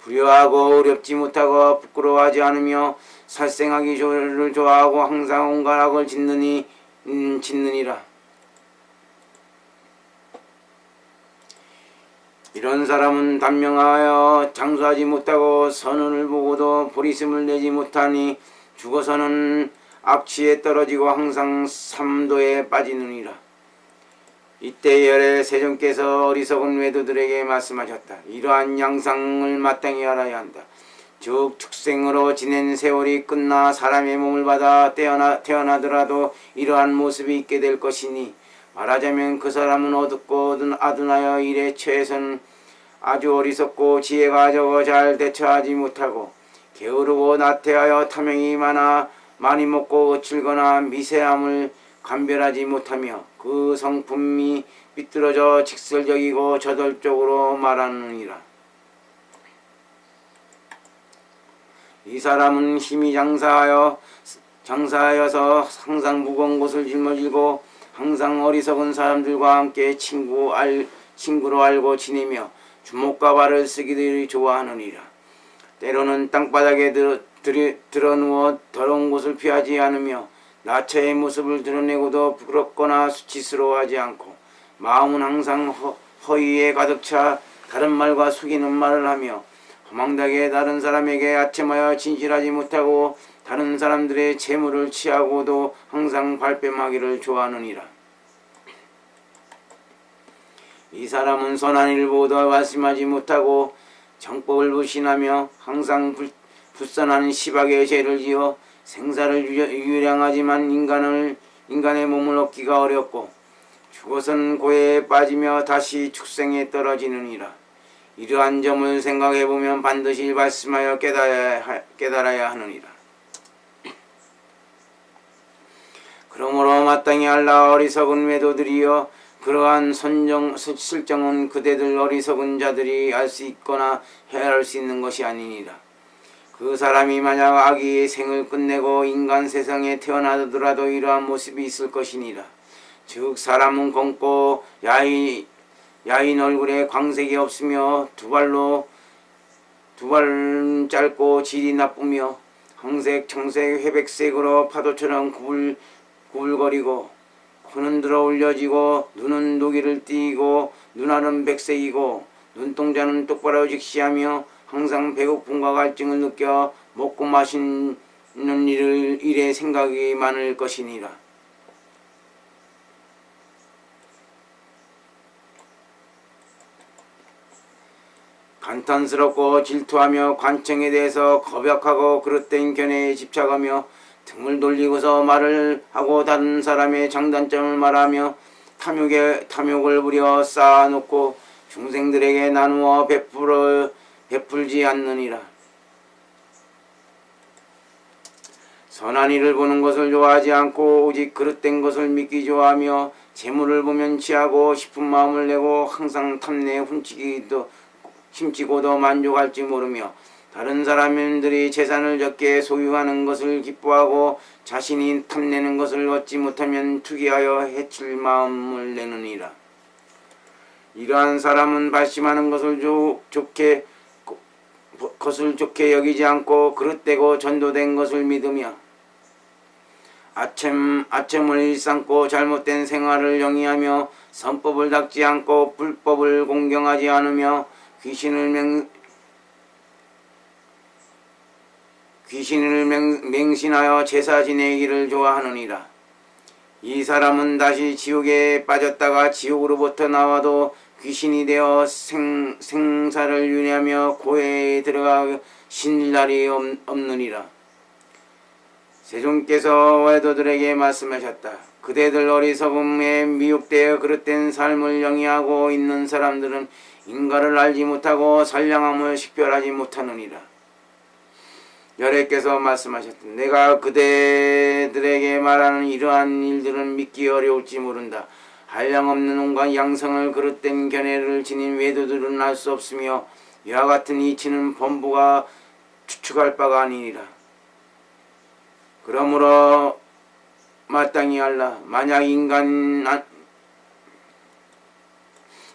불효하고 어렵지 못하고 부끄러워하지 않으며 살생하기를 좋아하고 항상 온갖 악을 짓느니라. 이런 사람은 단명하여 장수하지 못하고 선언을 보고도 보리심을 내지 못하니 죽어서는 악취에 떨어지고 항상 삼도에 빠지느니라. 이때 열애 세존께서 어리석은 외도들에게 말씀하셨다. 이러한 양상을 마땅히 알아야 한다. 즉 축생으로 지낸 세월이 끝나 사람의 몸을 받아 태어나더라도 이러한 모습이 있게 될 것이니 말하자면 그 사람은 어둡고 아둔하여 일에 처해서는 아주 어리석고 지혜가 적어 잘 대처하지 못하고 게으르고 나태하여 탐욕이 많이 먹고 거칠거나 미세함을 감별하지 못하며 그 성품이 삐뚤어져 직설적이고 저돌적으로 말하느니라. 이 사람은 힘이 장사하여서 항상 무거운 것을 짊어지고 항상 어리석은 사람들과 함께 친구로 알고 지내며 주먹과 발을 쓰기를 좋아하느니라. 때로는 땅바닥에 드러누워 더러운 곳을 피하지 않으며 나처의 모습을 드러내고도 부끄럽거나 수치스러워하지 않고 마음은 항상 허위에 가득 차 다른 말과 속이는 말을 하며 허망되게 다른 사람에게 아첨하여 진실하지 못하고 다른 사람들의 재물을 취하고도 항상 발뺌하기를 좋아하느니라. 이 사람은 선한 일을 보고도 말씀하지 못하고 정법을 불신하며 항상 불선한 시박의 죄를 지어 생사를 유량하지만 인간의 몸을 얻기가 어렵고 죽어서는 고해에 빠지며 다시 축생에 떨어지느니라. 이러한 점을 생각해보면 반드시 말씀하여 깨달아야 하느니라. 그러므로 마땅히 알라. 어리석은 외도들이여 그러한 실정은 그대들 어리석은 자들이 알 수 있거나 헤아릴 수 있는 것이 아니니라. 그 사람이 만약 악의 생을 끝내고 인간 세상에 태어나더라도 이러한 모습이 있을 것이니라. 즉 사람은 검고 야인 얼굴에 광색이 없으며 두 발로 두 발 짧고 질이 나쁘며 황색, 청색, 회백색으로 파도처럼 구불거리고 코는 들어 올려지고 눈은 노기를 띠고 눈알은 백색이고 눈동자는 똑바로 직시하며 항상 배고픔과 갈증을 느껴 먹고 마시는 일에 생각이 많을 것이니라. 간탄스럽고 질투하며 관청에 대해서 거벽하고 그릇된 견해에 집착하며 등을 돌리고서 말을 하고 다른 사람의 장단점을 말하며 탐욕을 부려 쌓아놓고 중생들에게 나누어 베풀지 않느니라. 선한 일을 보는 것을 좋아하지 않고 오직 그릇된 것을 믿기 좋아하며 재물을 보면 취하고 싶은 마음을 내고 항상 탐내에 훔치고도 만족할지 모르며 다른 사람들이 재산을 적게 소유하는 것을 기뻐하고 자신이 탐내는 것을 얻지 못하면 투기하여 해칠 마음을 내느니라. 이러한 사람은 발심하는 것을 좋게 여기지 않고 그릇되고 전도된 것을 믿으며 아첨을 일삼고 잘못된 생활을 영위하며 선법을 닦지 않고 불법을 공경하지 않으며 귀신을 맹신하여 제사 지내기를 좋아하느니라. 이 사람은 다시 지옥에 빠졌다가 지옥으로부터 나와도 귀신이 되어 생사를 윤회하며 고해에 들어가 쉴 날이 없느니라. 세존께서 외도들에게 말씀하셨다. 그대들 어리석음에 미혹되어 그릇된 삶을 영위하고 있는 사람들은 인가를 알지 못하고 선량함을 식별하지 못하느니라. 열애께서 말씀하셨다. 내가 그대들에게 말하는 이러한 일들은 믿기 어려울지 모른다. 한량없는 온갖 양성을 그릇된 견해를 지닌 외도들은 알 수 없으며 이와 같은 이치는 범부가 추측할 바가 아니니라. 그러므로 마땅히 알라. 만약 인간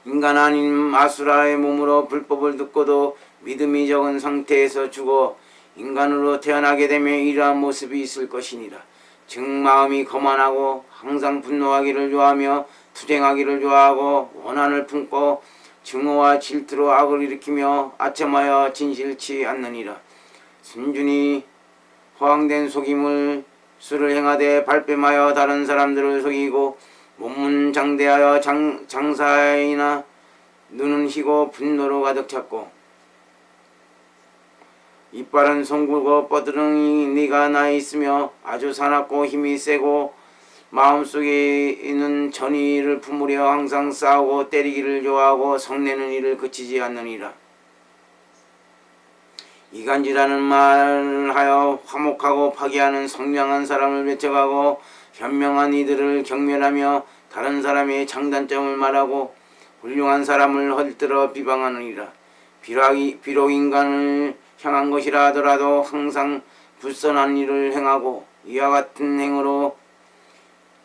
아닌 아수라의 몸으로 불법을 듣고도 믿음이 적은 상태에서 죽어 인간으로 태어나게 되면 이러한 모습이 있을 것이니라. 즉 마음이 거만하고 항상 분노하기를 좋아하며 투쟁하기를 좋아하고 원한을 품고 증오와 질투로 악을 일으키며 아첨하여 진실치 않느니라. 순준히 허황된 속임을 수를 행하되 발뺌하여 다른 사람들을 속이고 몸은 장대하여 장사이나 눈은 희고 분노로 가득 찼고 이빨은 송구고 뻐드렁이가 나 있으며 아주 사납고 힘이 세고 마음속에 있는 전의를 품으려 항상 싸우고 때리기를 좋아하고 성내는 일을 그치지 않느니라. 이간질하는 말을 하여 화목하고 파괴하는 성량한 사람을 배척하고 현명한 이들을 경멸하며 다른 사람의 장단점을 말하고 훌륭한 사람을 헐뜯어 비방하느니라. 비록 인간을 향한 것이라 하더라도 항상 불선한 일을 행하고 이와 같은 행으로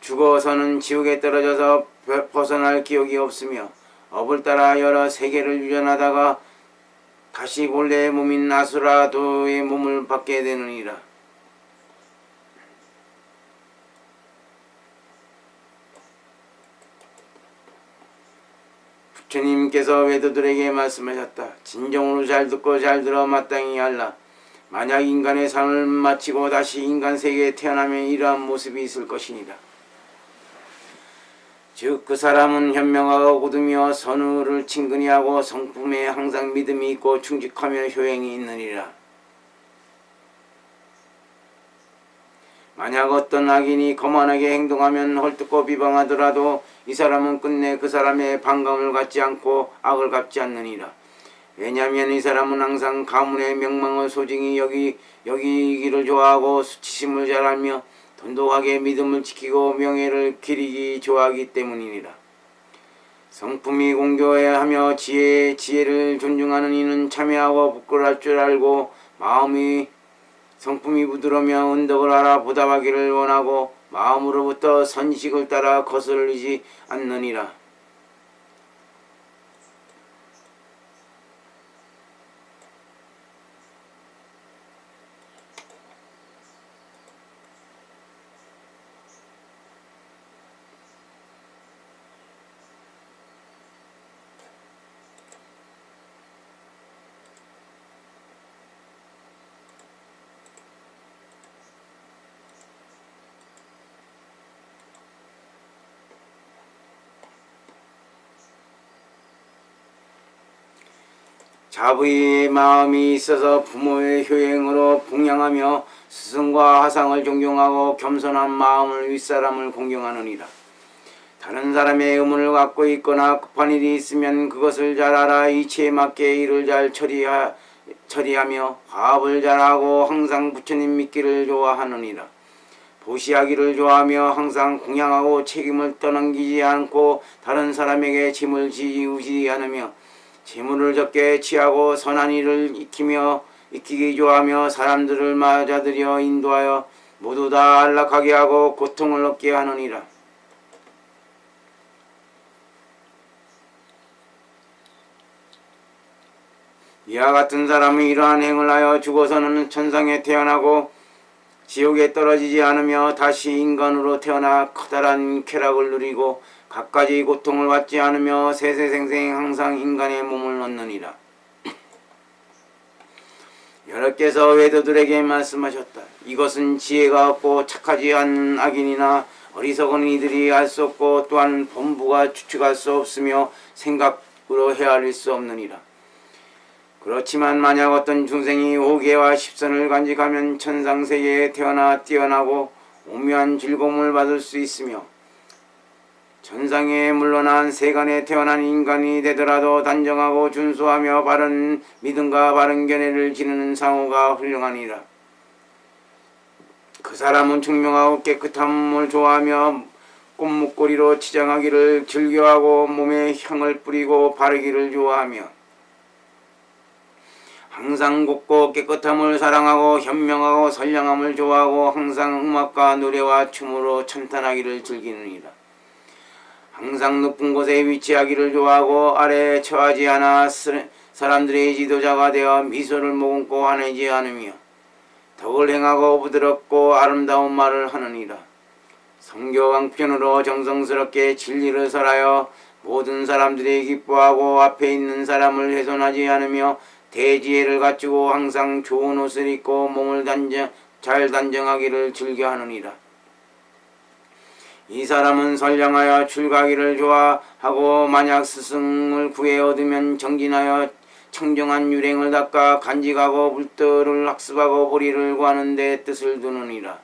죽어서는 지옥에 떨어져서 벗어날 기억이 없으며 업을 따라 여러 세계를 유전하다가 다시 본래의 몸인 아수라도의 몸을 받게 되느니라. 부처님께서 외도들에게 말씀하셨다. 진정으로 잘 듣고 잘 들어 마땅히 알라. 만약 인간의 삶을 마치고 다시 인간 세계에 태어나면 이러한 모습이 있을 것이니라. 즉 그 사람은 현명하고 굳으며 선우를 친근히 하고 성품에 항상 믿음이 있고 충직하며 효행이 있느니라. 만약 어떤 악인이 거만하게 행동하면 헐뜯고 비방하더라도 이 사람은 끝내 그 사람의 반감을 갖지 않고 악을 갚지 않느니라. 왜냐하면 이 사람은 항상 가문의 명망을 소중히 여기기를 좋아하고 수치심을 잘 알며 돈독하게 믿음을 지키고 명예를 기리기 좋아하기 때문이니라. 성품이 공교해야 하며 지혜를 존중하는 이는 참여하고 부끄러울 줄 알고 성품이 부드러우며 은덕을 알아 보답하기를 원하고 마음으로부터 선식을 따라 거스르지 않느니라. 자부의 마음이 있어서 부모의 효행으로 봉양하며 스승과 하상을 존경하고 겸손한 마음을 윗사람을 공경하느니라. 다른 사람의 의문을 갖고 있거나 급한 일이 있으면 그것을 잘 알아 이치에 맞게 일을 잘 처리하며 화합을 잘하고 항상 부처님 믿기를 좋아하느니라. 보시하기를 좋아하며 항상 공양하고 책임을 떠넘기지 않고 다른 사람에게 짐을 지우지 않으며 재물을 적게 취하고 선한 일을 익히기 좋아하며 사람들을 맞아들여 인도하여 모두 다 안락하게 하고 고통을 얻게 하느니라. 이와 같은 사람은 이러한 행을 하여 죽어서는 천상에 태어나고 지옥에 떨어지지 않으며 다시 인간으로 태어나 커다란 쾌락을 누리고 갖가지 고통을 받지 않으며 세세생생 항상 인간의 몸을 얻느니라. 여러께서 외도들에게 말씀하셨다. 이것은 지혜가 없고 착하지 않은 악인이나 어리석은 이들이 알 수 없고 또한 범부가 추측할 수 없으며 생각으로 헤아릴 수 없느니라. 그렇지만 만약 어떤 중생이 오계와 십선을 간직하면 천상세계에 태어나 뛰어나고 오묘한 즐거움을 받을 수 있으며 천상에 물러난 세간에 태어난 인간이 되더라도 단정하고 준수하며 바른 믿음과 바른 견해를 지니는 상호가 훌륭하니라. 그 사람은 청명하고 깨끗함을 좋아하며 꽃목걸이로 치장하기를 즐겨하고 몸에 향을 뿌리고 바르기를 좋아하며 항상 곱고 깨끗함을 사랑하고 현명하고 선량함을 좋아하고 항상 음악과 노래와 춤으로 찬탄하기를 즐기느니라. 항상 높은 곳에 위치하기를 좋아하고 아래에 처하지 않아 사람들의 지도자가 되어 미소를 머금고 화내지 않으며 덕을 행하고 부드럽고 아름다운 말을 하느니라. 성교왕편으로 정성스럽게 진리를 설하여 모든 사람들이 기뻐하고 앞에 있는 사람을 훼손하지 않으며 대지혜를 갖추고 항상 좋은 옷을 입고 몸을 잘 단정하기를 즐겨하느니라. 이 사람은 선량하여 출가하기를 좋아하고 만약 스승을 구해 얻으면 정진하여 청정한 유랭을 닦아 간직하고 불도를 학습하고 보리를 구하는 데 뜻을 두느니라.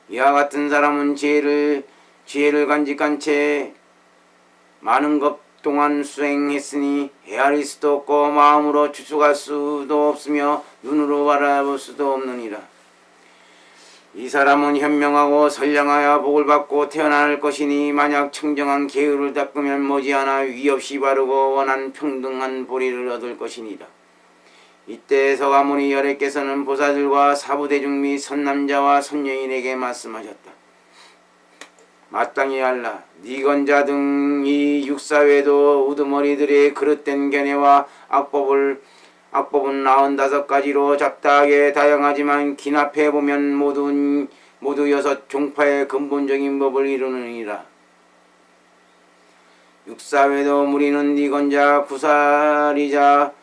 이와 같은 사람은 지혜를 간직한 채 많은 것 동안 수행했으니 헤아릴 수도 없고 마음으로 추측할 수도 없으며 눈으로 바라볼 수도 없느니라. 이 사람은 현명하고 선량하여 복을 받고 태어날 것이니 만약 청정한 계율을 닦으면 머지않아 위 없이 바르고 원한 평등한 보리를 얻을 것이니라. 이때 서가모니 열애께서는 보사들과 사부대중 및 선남자와 선여인에게 말씀하셨다. 마땅히 알라. 니건자 등 이 육사외도 우두머리들의 그릇된 견해와 악법은 95가지로 잡다하게 다양하지만 기납해보면 모두 6 종파의 근본적인 법을 이루느니라. 육사외도 무리는 니건자, 구사리자,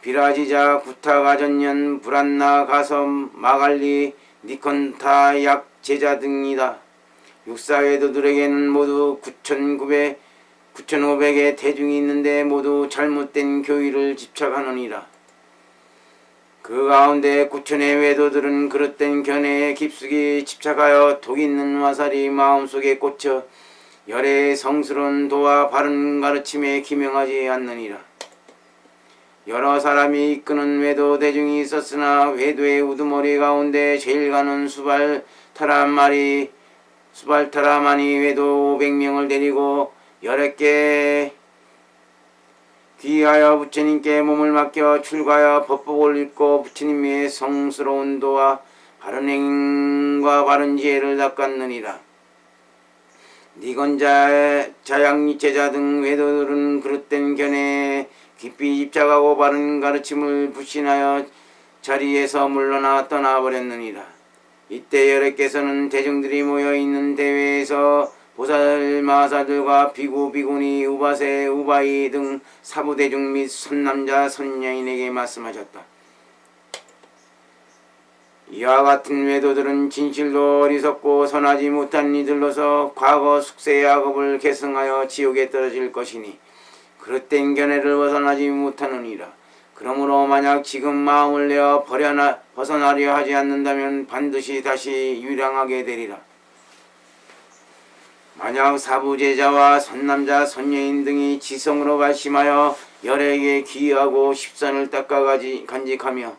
비라지자, 구타가전년, 불안나, 가섬, 마갈리, 니컨타, 약제자 등이다. 육사외도들에게는 모두 9,500의 대중이 있는데 모두 잘못된 교의를 집착하느니라. 그 가운데 9,000의 외도들은 그릇된 견해에 깊숙이 집착하여 독 있는 화살이 마음속에 꽂혀 열애의 성스러운 도와 바른 가르침에 기명하지 않느니라. 여러 사람이 이끄는 외도 대중이 있었으나 외도의 우두머리 가운데 제일 가는 수발타라만이 외도 500명을 데리고 여럿께 귀하여 부처님께 몸을 맡겨 출가하여 법복을 읽고 부처님의 성스러운 도와 바른 행과 바른 지혜를 닦았느니라. 니건자, 자양니체자 등 외도들은 그릇된 견해에 깊이 집착하고 바른 가르침을 불신하여 자리에서 물러나 떠나버렸느니라. 이때 여럿께서는 대중들이 모여있는 대회에서 보살 마사들과 비구, 비구니, 우바세, 우바이 등 사부대중 및 선남자, 선여인에게 말씀하셨다. 이와 같은 외도들은 진실로 어리석고 선하지 못한 이들로서 과거 숙세의 악업을 계승하여 지옥에 떨어질 것이니 그릇된 견해를 벗어나지 못하느니라. 그러므로 만약 지금 마음을 내어 벗어나려 하지 않는다면 반드시 다시 유량하게 되리라. 만약 사부제자와 선남자 선녀인 등이 지성으로 발심하여 열에게 귀의하고 십선을 닦아 간직하며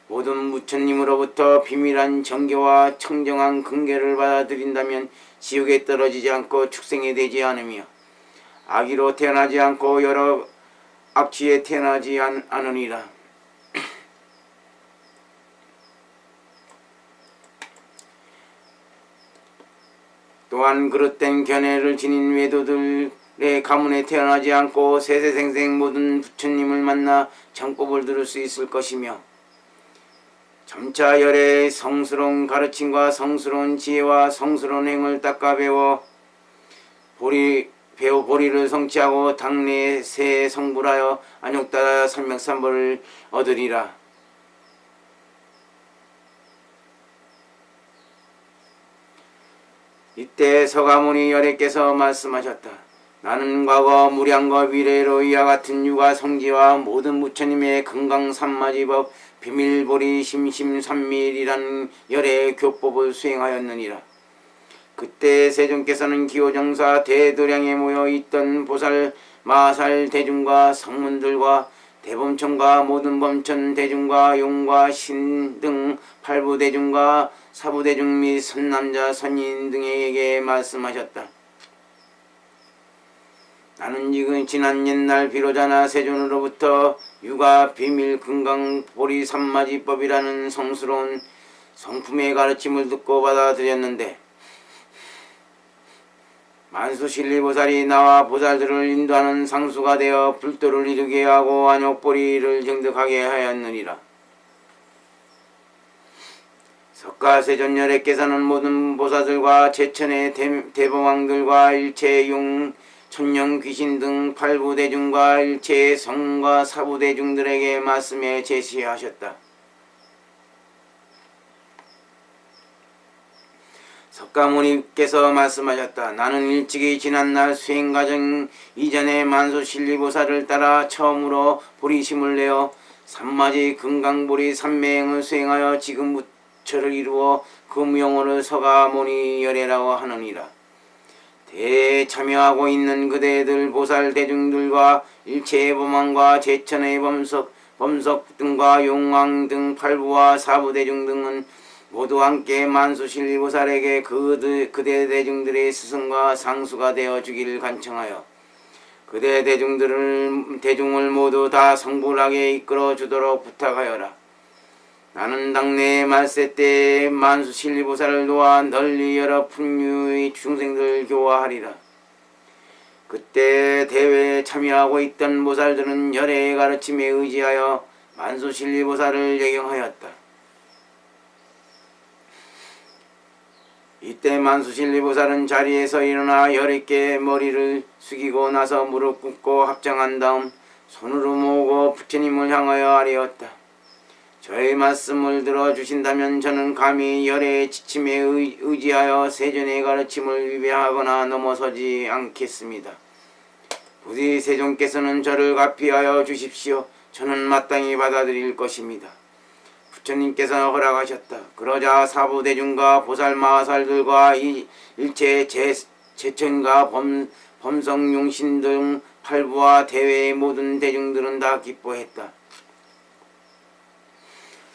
모든 부처님으로부터 비밀한 정교와 청정한 근계를 받아들인다면 지옥에 떨어지지 않고 축생이 되지 않으며 악의로 태어나지 않고 여러 악취에 태어나지 않으리라. 또한 그릇된 견해를 지닌 외도들의 가문에 태어나지 않고 세세생생 모든 부처님을 만나 정법을 들을 수 있을 것이며 점차 열의 성스러운 가르침과 성스러운 지혜와 성스러운 행을 닦아 배워 보리를 성취하고 당내에 새 성불하여 안욕따라 삼맥삼보를 얻으리라. 이때 서가모니 열애께서 말씀하셨다. 나는 과거 무량거 미래로 이와 같은 유가 성지와 모든 부처님의 금강삼마지법 비밀보리 심심삼밀이라는 열애의 교법을 수행하였느니라. 그때 세존께서는 기호정사 대도량에 모여 있던 보살 마살 대중과 성문들과 대범천과 모든 범천 대중과 용과 신 등 팔부 대중과 사부 대중 및 선남자 선인 등에게 말씀하셨다. 나는 지금 지난 옛날 비로자나 세존으로부터 유가 비밀 금강 보리 삼마지법이라는 성스러운 성품의 가르침을 듣고 받아들였는데 만수실리보살이 나와 보살들을 인도하는 상수가 되어 불도를 이루게 하고 안욕보리를 정득하게 하였느니라. 석가세존열애께서는 모든 보살들과 제천의 대범왕들과 일체의 용 천령 귀신 등 팔부대중과 일체의 성과 사부대중들에게 말씀해 제시하셨다. 석가모니께서 말씀하셨다. 나는 일찍이 지난날 수행과정 이전에 만수실리보살을 따라 처음으로 보리심을 내어 삼마지 금강보리 삼매행을 수행하여 지금 부처를 이루어 그 무용어를 서가모니 열애라고 하느니라. 대참여하고 있는 그대들 보살 대중들과 일체의 범왕과 제천의 범석 등과 용왕 등 팔부와 사부 대중 등은 모두 함께 만수실리보살에게 그대 대중들의 스승과 상수가 되어 주기를 간청하여 그대 대중을 모두 다 성불하게 이끌어 주도록 부탁하여라. 나는 당내의 말세 때에 만수실리보살을 도와 널리 여러 풍류의 중생들을 교화하리라. 그때 대회에 참여하고 있던 보살들은 열애의 가르침에 의지하여 만수실리보살을 예경하였다. 이때 만수실리보살은 자리에서 일어나 열애께 머리를 숙이고 나서 무릎 꿇고 합장한 다음 손으로 모으고 부처님을 향하여 아뢰었다. 저의 말씀을 들어주신다면 저는 감히 열애의 지침에 의지하여 세존의 가르침을 위배하거나 넘어서지 않겠습니다. 부디 세존께서는 저를 가피하여 주십시오. 저는 마땅히 받아들일 것입니다. 부처님께서 허락하셨다. 그러자 사부대중과 보살마살들과 일체 제천과 범성용신 등 팔부와 대외의 모든 대중들은 다 기뻐했다.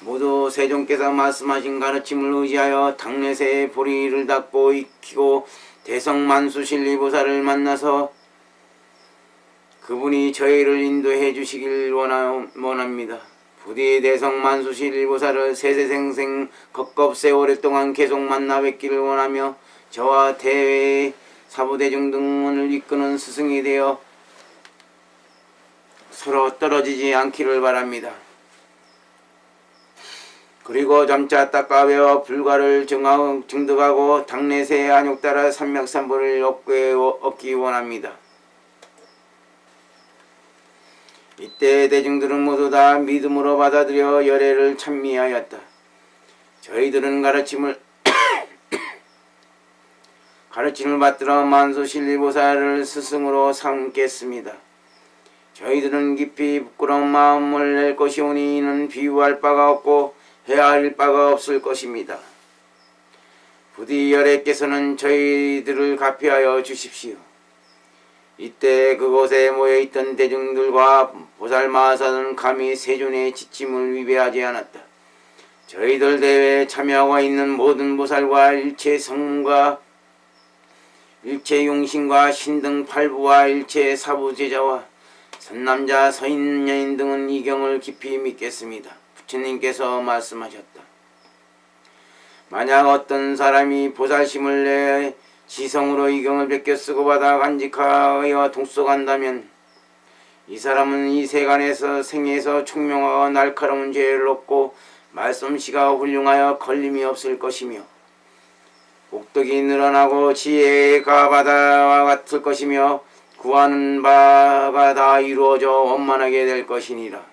모두 세존께서 말씀하신 가르침을 의지하여 당내새의 보리를 닦고 익히고 대성만수실리보살을 만나서 그분이 저희를 인도해 주시길 원합니다. 부디 대성만수실리보살을 세세생생 겁겁세 오랫동안 계속 만나 뵙기를 원하며 저와 대외의 사부대중 등을 이끄는 스승이 되어 서로 떨어지지 않기를 바랍니다. 그리고 점차 닦아배워 불가를 증득하고 당내새의 안욕따라 삼맥삼보를 얻기 원합니다. 이때 대중들은 모두 다 믿음으로 받아들여 열애를 찬미하였다. 저희들은 가르침을 받들어 만수실리보살을 스승으로 삼겠습니다. 저희들은 깊이 부끄러운 마음을 낼 것이오니 이는 비유할 바가 없고 헤아릴 바가 없을 것입니다. 부디 열애께서는 저희들을 가피하여 주십시오. 이때 그곳에 모여있던 대중들과 보살마하사는 감히 세존의 지침을 위배하지 않았다. 저희들 대회에 참여하고 있는 모든 보살과 일체 성문과 일체 용신과 신등 팔부와 일체 사부제자와 선남자 서인여인 등은 이 경을 깊이 믿겠습니다. 부처님께서 말씀하셨다. 만약 어떤 사람이 보살심을 내 지성으로 이 경을 베껴 쓰고 받아 간직하여 독속한다면 이 사람은 이 세간에서 생에서 총명하고 날카로운 죄를 얻고 말솜씨가 훌륭하여 걸림이 없을 것이며 복덕이 늘어나고 지혜가 바다와 같을 것이며 구하는 바가 다 이루어져 원만하게 될 것이니라.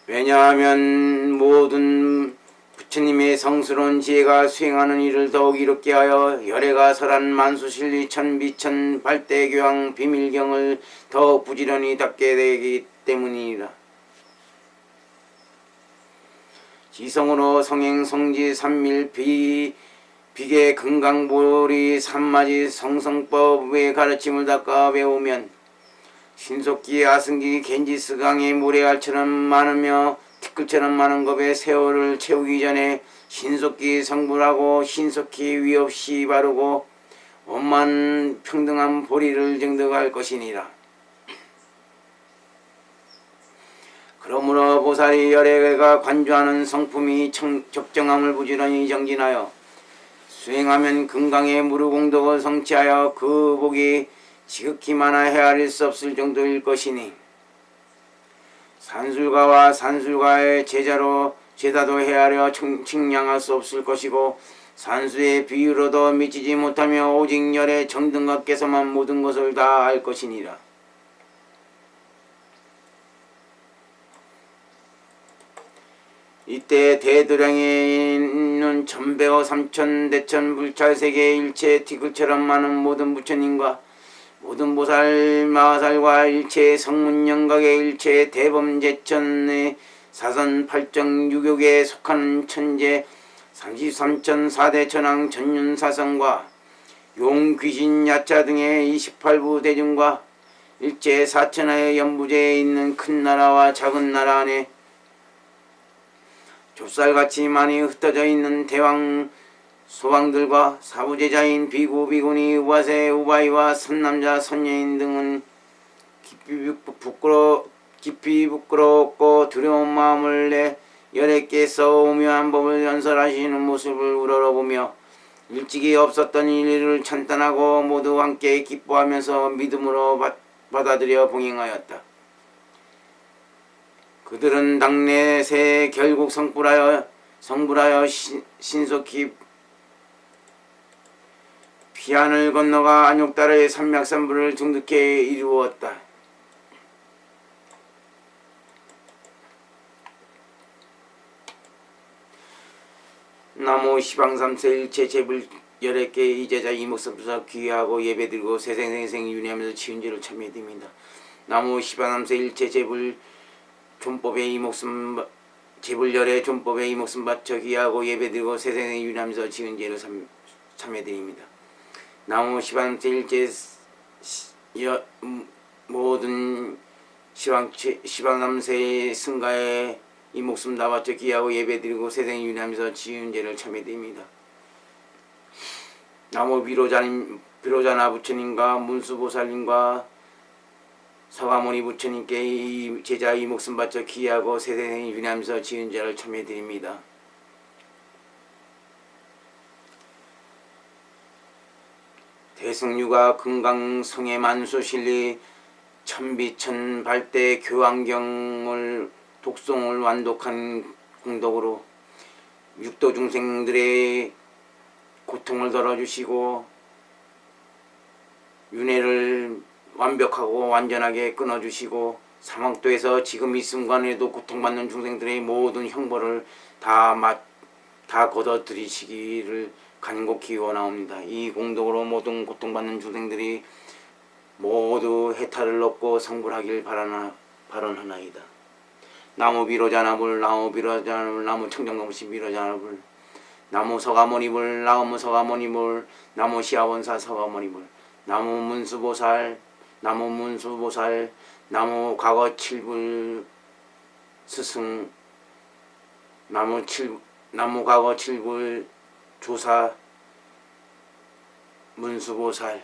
왜냐하면 모든 부처님의 성스러운 지혜가 수행하는 일을 더욱 이롭게 하여 열애가 설한 만수실리 천비천 발대교황 비밀경을 더욱 부지런히 닦게 되기 때문이니라. 지성으로 성행 성지 삼밀 비계 금강보리 삼마지 성성법의 가르침을 닦아 배우면 신속기 아승기 겐지스강의 모래알처럼 많으며 티끌처럼 많은 겁에 세월을 채우기 전에 신속히 성불하고 신속히 위없이 바르고 원만 평등한 보리를 증득할 것이니라. 그러므로 보살이 열애가 관주하는 성품이 적정함을 부지런히 정진하여 수행하면 금강의 무르공덕을 성취하여 그 복이 지극히 많아 헤아릴 수 없을 정도일 것이니 산술가와 산술가의 제자도 헤아려 측량할 수 없을 것이고 산수의 비유로도 미치지 못하며 오직 열의 정등각께서만 모든 것을 다 알 것이니라. 이때 대도량에 있는 천배호 삼천 대천 불찰세계 일체 티끌처럼 많은 모든 부처님과 모든 보살 마살과 일체 성문영각의 일체 대범제천의 사선 팔정 유격에 속하는 천재 33천 사대천왕 전윤사성과 용귀신 야차 등의 28부 대중과 일체 사천하의 연부제에 있는 큰 나라와 작은 나라 안에 좁쌀같이 많이 흩어져 있는 대왕 소왕들과 사부제자인 비구 비구니 우바세 우바이와 선남자 선녀인 등은 깊이 부끄럽고 두려운 마음을 내 열애께서 오묘한 법을 연설하시는 모습을 우러러보며 일찍이 없었던 일을 찬탄하고 모두 함께 기뻐하면서 믿음으로 받아들여 봉행하였다. 그들은 당내 새 결국 성불하여 신속히 피안을 건너가 안욕다르의 산맥산부를 등득해 이루었다. 나무 시방삼세 일체 제불 열애께 이제자 이목삼사 귀하고 예배드리고 세생생생 윤회하면서 지은죄를 참여드립니다. 나무 시방삼세 일체 제불 존법의 이목숨 제불 열애 존법의 이목숨 바쳐 귀하고 예배드리고 세생생 윤회하면서 지은죄를 참여드립니다. 나무 시방삼세 일체 모든 시방삼세의 승가에 이 목숨 다 바쳐 귀하고 예배드리고 세상에 윤회하면서 지은 죄를 참여드립니다. 나무 비로자나 부처님과 문수보살님과 서가모니 부처님께 이 제자 이 목숨 바쳐 귀하고 세상에 윤회하면서 지은 죄를 참여드립니다. 대승유가 금강성의 만수실리 천비천 발대 교황경을 독송을 완독한 공덕으로 육도 중생들의 고통을 덜어주시고 윤회를 완벽하고 완전하게 끊어주시고 사망도에서 지금 이 순간에도 고통받는 중생들의 모든 형벌을 다 걷어들이시기를 간곡히 원하옵니다. 이 공덕으로 모든 고통받는 중생들이 모두 해탈을 얻고 성불하길 바라나이다. 나무 비로자나불 나무 비로자나불 나무 청정검시 비로자나불 나무 서가모니불 나무 서가모니불 나무 시아원사 서가모니불 나무 문수보살 나무 문수보살 나무 과거 칠불 스승 나무 과거 칠불 조사 문수보살